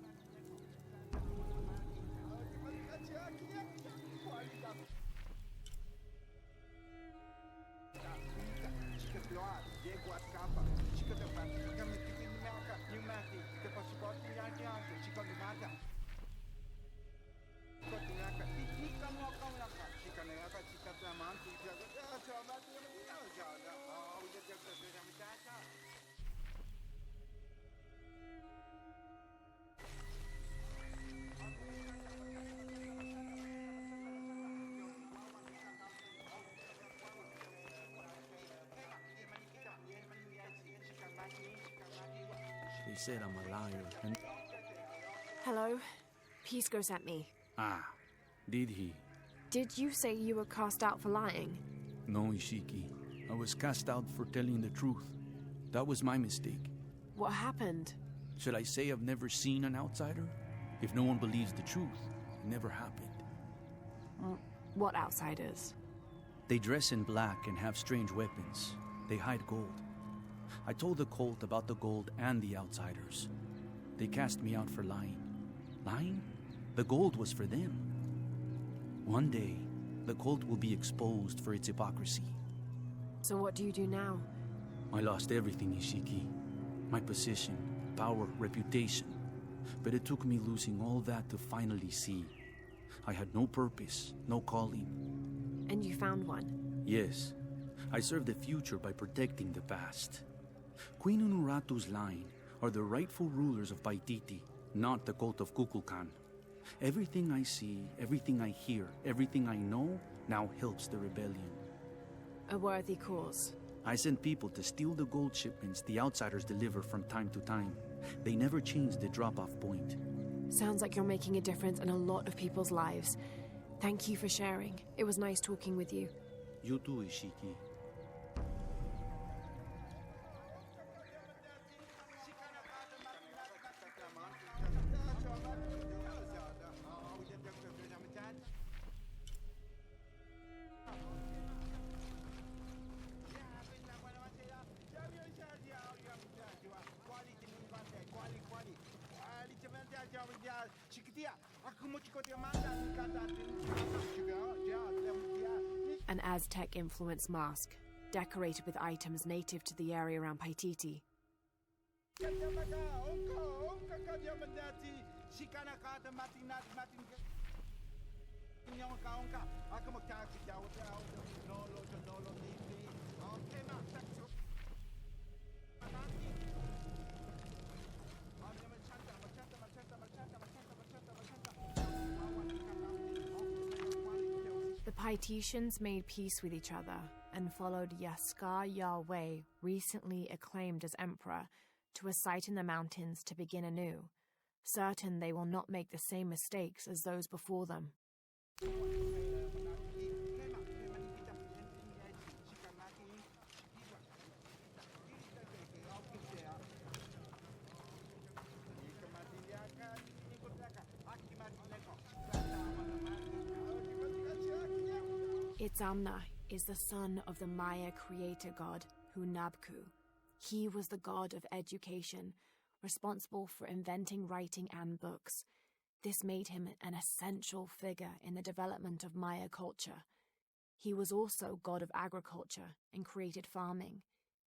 They said I'm a liar, and... Hello. Pisco sent me. Ah, did he? Did you say you were cast out for lying? No, Ishiki. I was cast out for telling the truth. That was my mistake. What happened? Should I say I've never seen an outsider? If no one believes the truth, it never happened. What outsiders? They dress in black and have strange weapons. They hide gold. I told the cult about the gold and the outsiders. They cast me out for lying. Lying? The gold was for them. One day, the cult will be exposed for its hypocrisy. So what do you do now? I lost everything, Ishiki. My position, power, reputation. But it took me losing all that to finally see. I had no purpose, no calling. And you found one? Yes. I serve the future by protecting the past. Queen Unaratu's line are the rightful rulers of Paititi, not the cult of Kukulkan. Everything I see, everything I hear, everything I know now helps the rebellion. A worthy cause. I send people to steal the gold shipments the outsiders deliver from time to time. They never change the drop-off point. Sounds like you're making a difference in a lot of people's lives. Thank you for sharing. It was nice talking with you. You too, Ishiki. An Aztec-influenced mask, decorated with items native to the area around Paititi. The Paititians made peace with each other and followed Yaskar Yahweh, recently acclaimed as emperor, to a site in the mountains to begin anew, certain they will not make the same mistakes as those before them. Itzamna is the son of the Maya creator god, Hunabku. He was the god of education, responsible for inventing writing and books. This made him an essential figure in the development of Maya culture. He was also god of agriculture and created farming.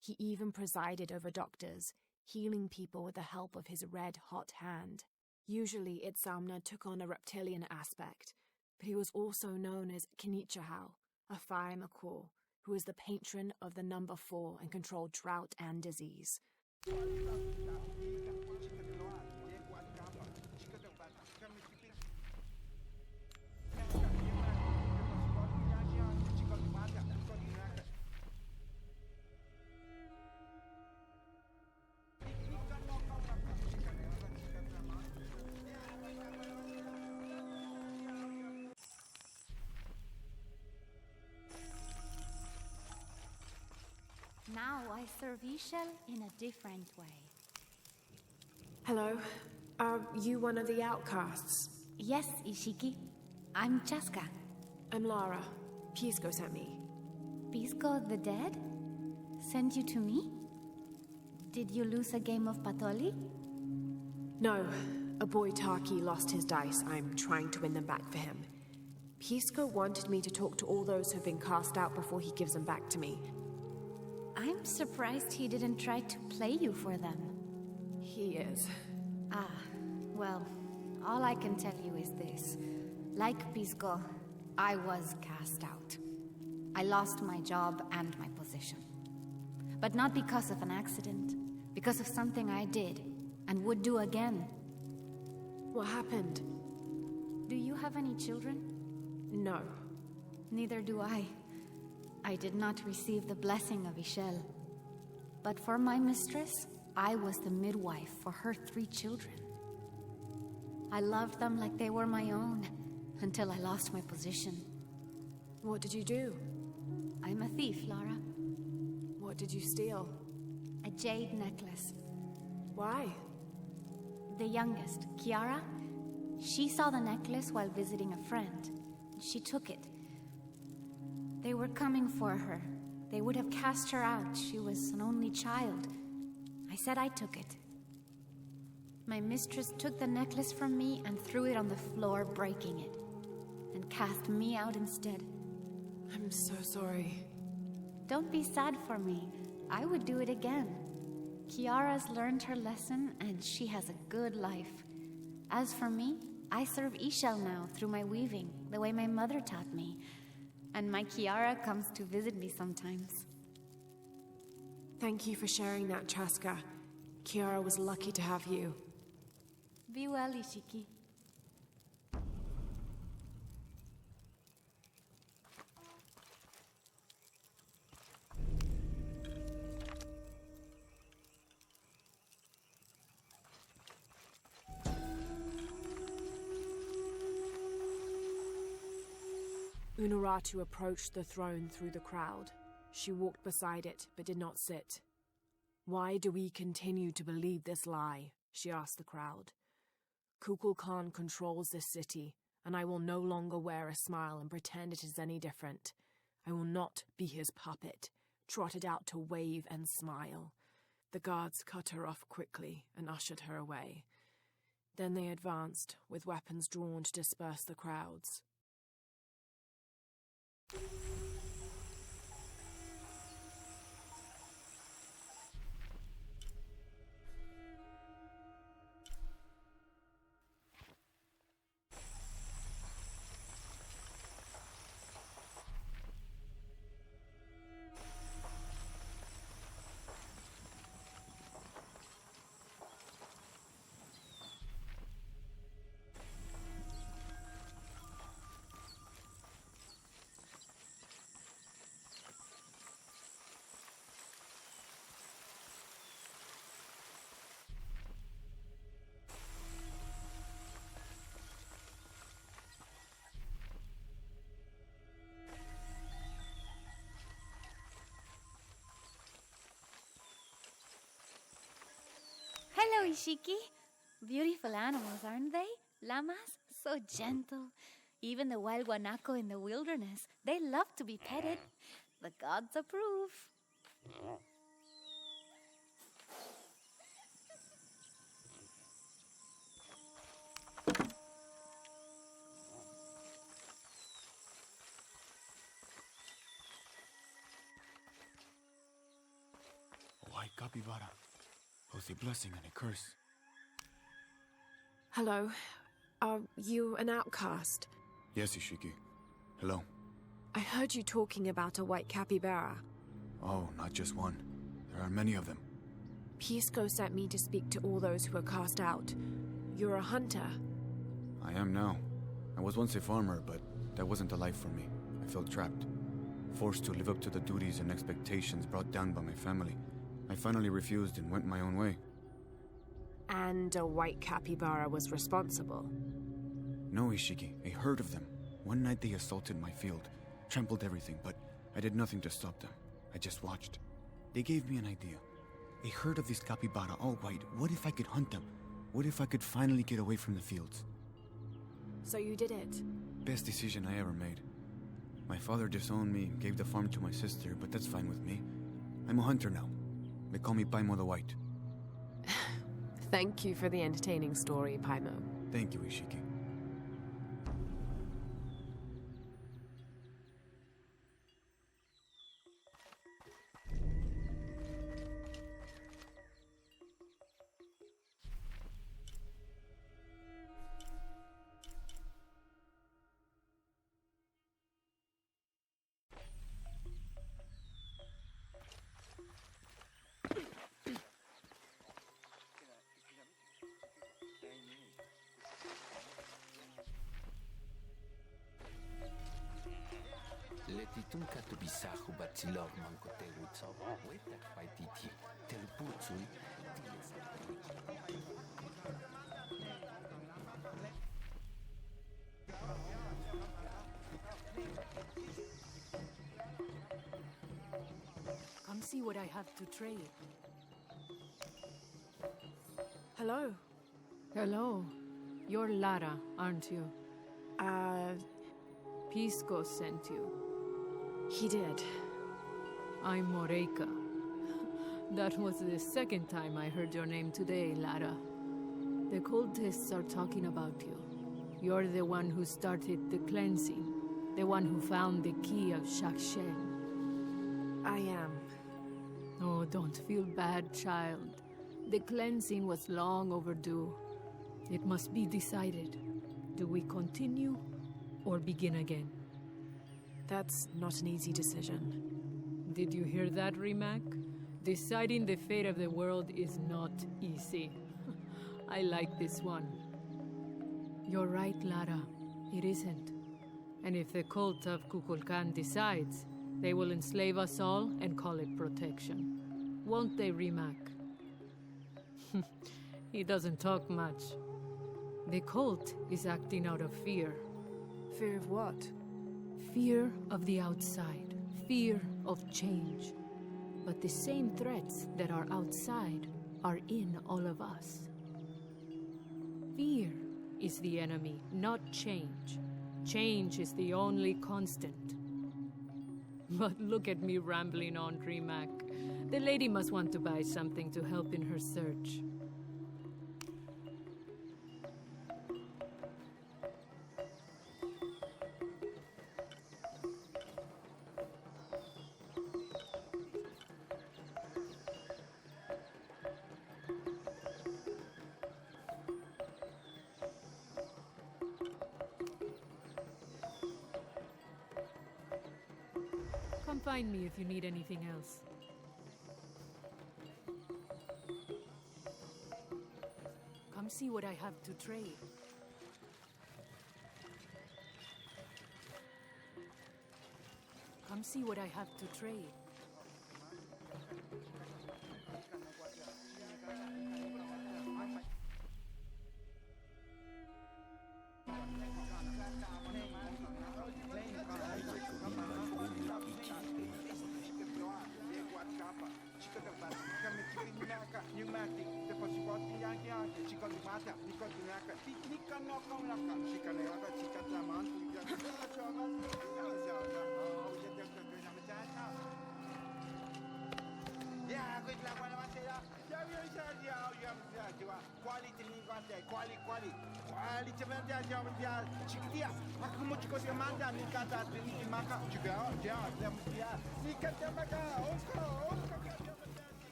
He even presided over doctors, healing people with the help of his red-hot hand. Usually Itzamna took on a reptilian aspect, but he was also known as Kinichahal, a fire macaw, who is the patron of the number 4 and controlled drought and disease. Now I serve Ishel in a different way. Hello. Are you one of the outcasts? Yes, Ishiki. I'm Chaska. I'm Lara. Pisco sent me. Pisco the dead? Sent you to me? Did you lose a game of Patoli? No. A boy Takiy lost his dice. I'm trying to win them back for him. Pisco wanted me to talk to all those who've been cast out before he gives them back to me. I'm surprised he didn't try to play you for them. He is. Ah, well, all I can tell you is this. Like Pisco, I was cast out. I lost my job and my position. But not because of an accident, because of something I did, and would do again. What happened? Do you have any children? No. Neither do I. I did not receive the blessing of Ishel. But for my mistress, I was the midwife for her 3 children. I loved them like they were my own, until I lost my position. What did you do? I'm a thief, Lara. What did you steal? A jade necklace. Why? The youngest, Kiara, she saw the necklace while visiting a friend. She took it. They were coming for her. They would have cast her out. She was an only child. I said I took it. My mistress took the necklace from me and threw it on the floor, breaking it, and cast me out instead. I'm so sorry. Don't be sad for me. I would do it again. Kiara's learned her lesson, and she has a good life. As for me, I serve Ishel now through my weaving, the way my mother taught me. And my Kiara comes to visit me sometimes. Thank you for sharing that, Chaska. Kiara was lucky to have you. Be well, Ishiki. Unaratu approached the throne through the crowd. She walked beside it, but did not sit. "Why do we continue to believe this lie?" she asked the crowd. "Kukulkan controls this city, and I will no longer wear a smile and pretend it is any different. I will not be his puppet, trotted out to wave and smile." The guards cut her off quickly and ushered her away. Then they advanced, with weapons drawn to disperse the crowds. Hello, Ishiki. Beautiful animals, aren't they? Llamas? So gentle. Even the wild guanaco in the wilderness. They love to be petted. The gods approve. A white capybara. Both a blessing and a curse. Hello. Are you an outcast? Yes, Ishiki. Hello. I heard you talking about a white capybara. Oh, not just one. There are many of them. Pisco sent me to speak to all those who were cast out. You're a hunter. I am now. I was once a farmer, but that wasn't a life for me. I felt trapped. Forced to live up to the duties and expectations brought down by my family. I finally refused and went my own way. And a white capybara was responsible? No, Ishiki. A herd of them. One night they assaulted my field, trampled everything, but I did nothing to stop them. I just watched. They gave me an idea. A herd of these capybara, all white. What if I could hunt them? What if I could finally get away from the fields? So you did it? Best decision I ever made. My father disowned me, gave the farm to my sister, but that's fine with me. I'm a hunter now. They call me Paimo the White. Thank you for the entertaining story, Paimo. Thank you, Ishiki. Letitunka to bisahu batilov mankote utsaw. Wetak paititi. Telputsul. Come see what I have to trade. Hello. Hello. You're Lara, aren't you? Pisco sent you. He did. I'm Moreika. That was the second time I heard your name today, Lara. The cultists are talking about you. You're the one who started the cleansing. The one who found the key of Shakshen. I am. Oh, don't feel bad, child. The cleansing was long overdue. It must be decided. Do we continue or begin again? That's not an easy decision. Did you hear that, Rimac? Deciding the fate of the world is not easy. I like this one. You're right, Lara. It isn't. And if the cult of Kukulkan decides, they will enslave us all and call it protection. Won't they, Rimac? He doesn't talk much. The cult is acting out of fear. Fear of what? Fear of the outside, fear of change. But the same threats that are outside are in all of us. Fear is the enemy, not change. Change is the only constant. But look at me rambling on, DreamHack. The lady must want to buy something to help in her search. Come find me if you need anything else. Come see what I have to trade. Come see what I have to trade.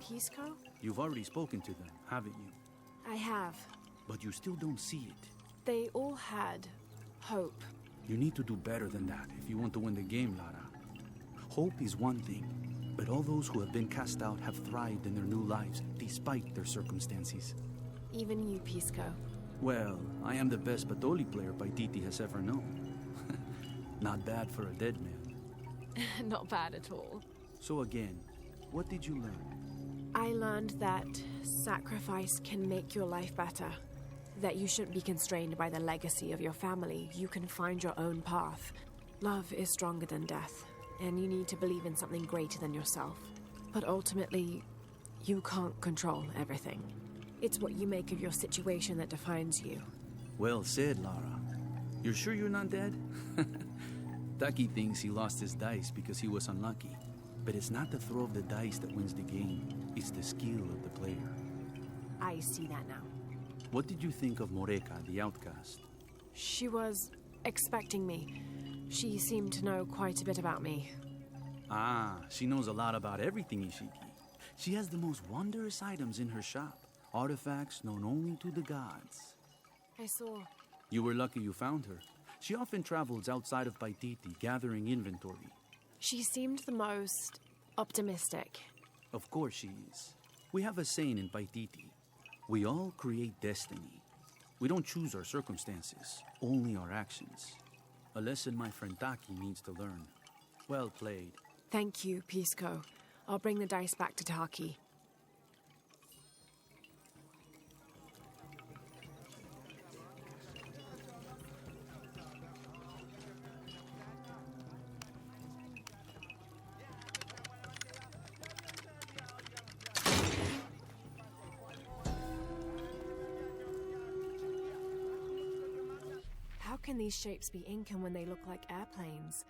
Pisco? You've already spoken to them, haven't you? I have. But you still don't see it. They all had hope. You need to do better than that if you want to win the game, Lara. Hope is one thing, but all those who have been cast out have thrived in their new lives despite their circumstances. Even you, Pisco. Well, I am the best Batoli player Paititi has ever known. Not bad for a dead man. Not bad at all. So again, what did you learn? I learned that sacrifice can make your life better. That you shouldn't be constrained by the legacy of your family. You can find your own path. Love is stronger than death, and you need to believe in something greater than yourself. But ultimately, you can't control everything. It's what you make of your situation that defines you. Well said, Lara. You're sure you're not dead? Takiy thinks he lost his dice because he was unlucky. But it's not the throw of the dice that wins the game. It's the skill of the player. I see that now. What did you think of Moreka, the outcast? She was expecting me. She seemed to know quite a bit about me. Ah, she knows a lot about everything, Ishiki. She has the most wondrous items in her shop. Artifacts known only to the gods. I saw. You were lucky you found her. She often travels outside of Paititi, gathering inventory. She seemed the most optimistic. Of course she is. We have a saying in Paititi. We all create destiny. We don't choose our circumstances, only our actions. A lesson my friend Takiy needs to learn. Well played. Thank you, Pisco. I'll bring the dice back to Takiy. How can these shapes be Incan when they look like airplanes?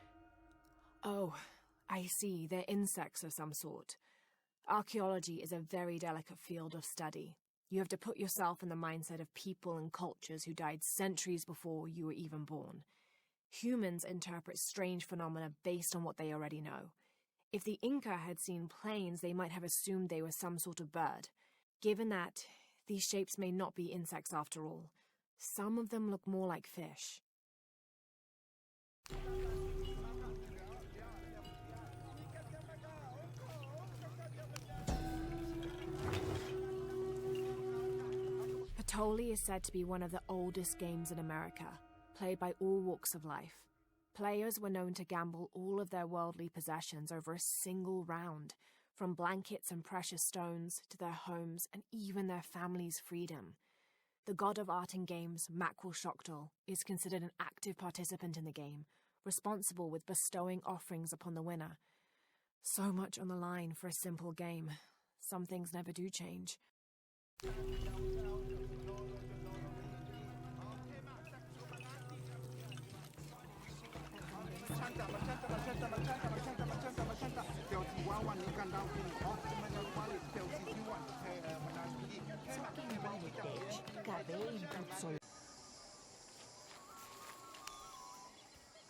Oh, I see. They're insects of some sort. Archaeology is a very delicate field of study. You have to put yourself in the mindset of people and cultures who died centuries before you were even born. Humans interpret strange phenomena based on what they already know. If the Inca had seen planes, they might have assumed they were some sort of bird. Given that, these shapes may not be insects after all. Some of them look more like fish. Patoli is said to be one of the oldest games in America, played by all walks of life. Players were known to gamble all of their worldly possessions over a single round, from blankets and precious stones to their homes and even their family's freedom. The god of art and games, Mackerel Shockdoll, is considered an active participant in the game, responsible with bestowing offerings upon the winner. So much on the line for a simple game. Some things never do change.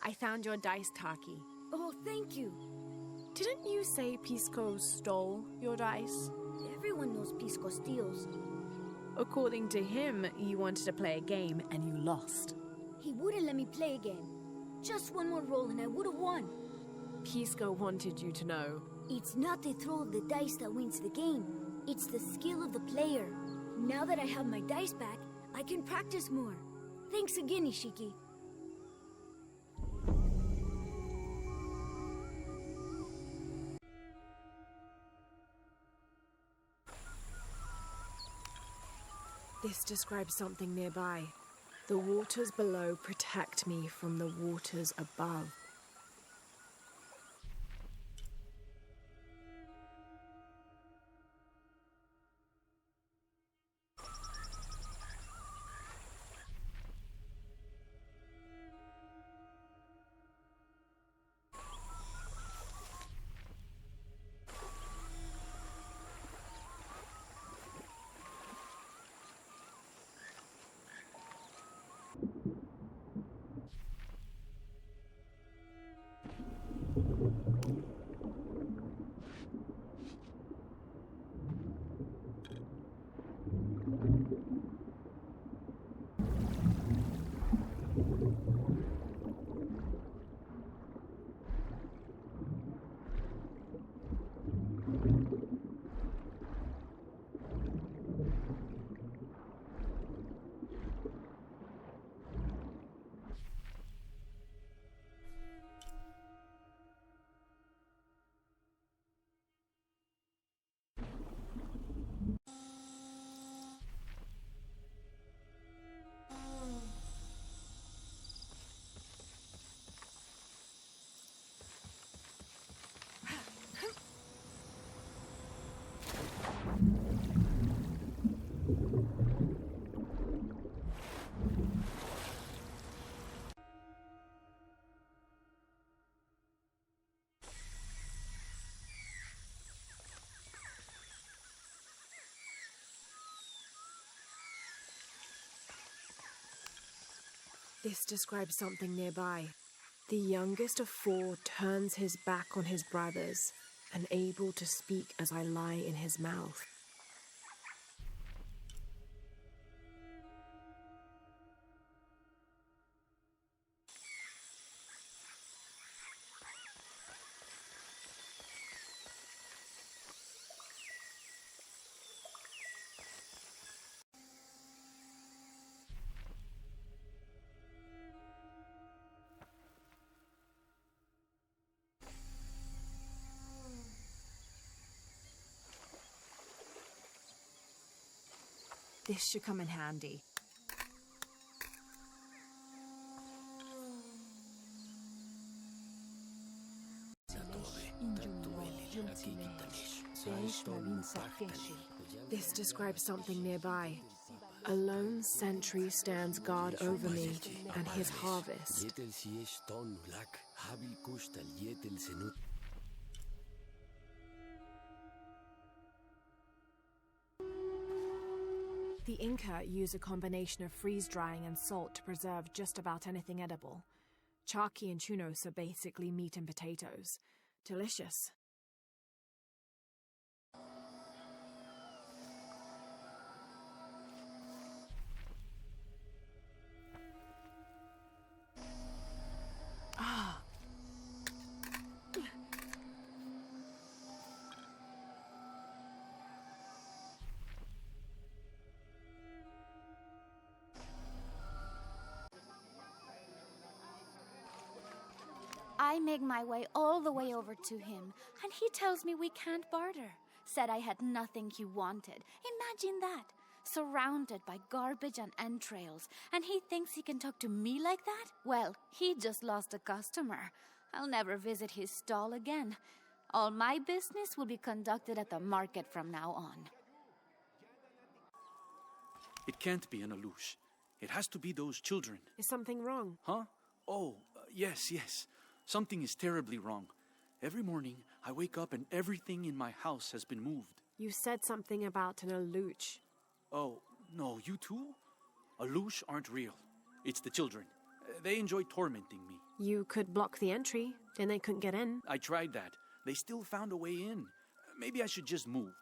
I found your dice, Takiy. Oh, thank you. Didn't you say Pisco stole your dice? Everyone knows Pisco steals. According to him, you wanted to play a game and you lost. He wouldn't let me play again. Just one more roll and I would have won. Pisco wanted you to know. It's not the throw of the dice that wins the game. It's the skill of the player. Now that I have my dice back, I can practice more. Thanks again, Ishiki. This describes something nearby. The waters below protect me from the waters above. This describes something nearby. The youngest of four turns his back on his brothers, unable to speak as I lie in his mouth. This should come in handy. This describes something nearby. A lone sentry stands guard over me and his harvest. The Inca use a combination of freeze-drying and salt to preserve just about anything edible. Charqui and chunos are basically meat and potatoes. Delicious. Ah! I make my way all the way over to him, and he tells me we can't barter. Said I had nothing he wanted. Imagine that. surrounded by garbage and entrails, and he thinks he can talk to me like that? Well, he just lost a customer. I'll never visit his stall again. All my business will be conducted at the market from now on. It can't be an Alush. It has to be those children. Is something wrong? Huh? Oh, yes. Something is terribly wrong. Every morning, I wake up and everything in my house has been moved. You said something about an Alush. Oh, no, you too? Alush aren't real. It's the children. They enjoy tormenting me. You could block the entry, then they couldn't get in. I tried that. They still found a way in. Maybe I should just move.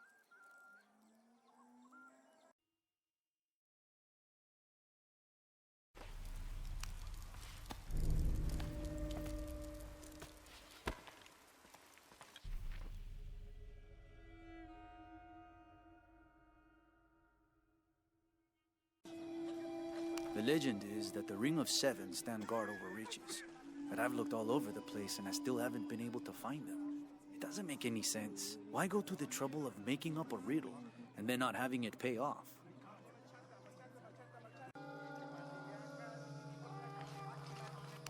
The legend is that the Ring of Seven stand guard over riches. But I've looked all over the place and I still haven't been able to find them. It doesn't make any sense. Why go to the trouble of making up a riddle and then not having it pay off?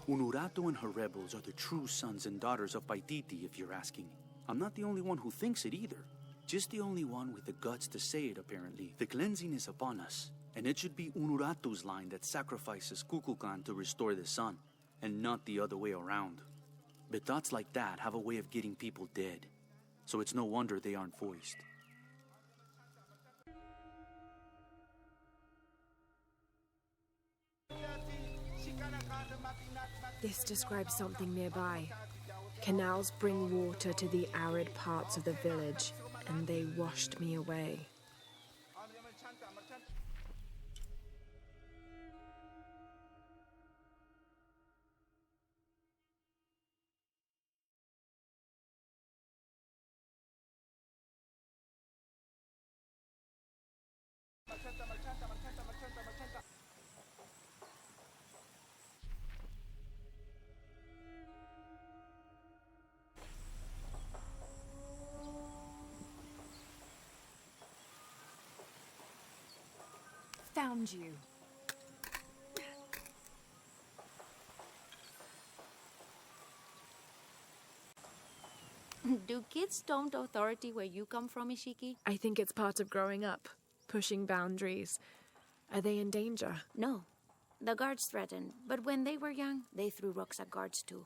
Unaratu and her rebels are the true sons and daughters of Paititi, if you're asking. I'm not the only one who thinks it either. Just the only one with the guts to say it, apparently. The cleansing is upon us. And it should be Unaratu's line that sacrifices Kukulkan to restore the sun, and not the other way around. But thoughts like that have a way of getting people dead, so it's no wonder they aren't voiced. This describes something nearby. Canals bring water to the arid parts of the village, and they washed me away. Found you. Do kids don't authority where you come from, Ishiki? I think it's part of growing up, pushing boundaries. Are they in danger? No. The guards threatened, but when they were young, they threw rocks at guards too.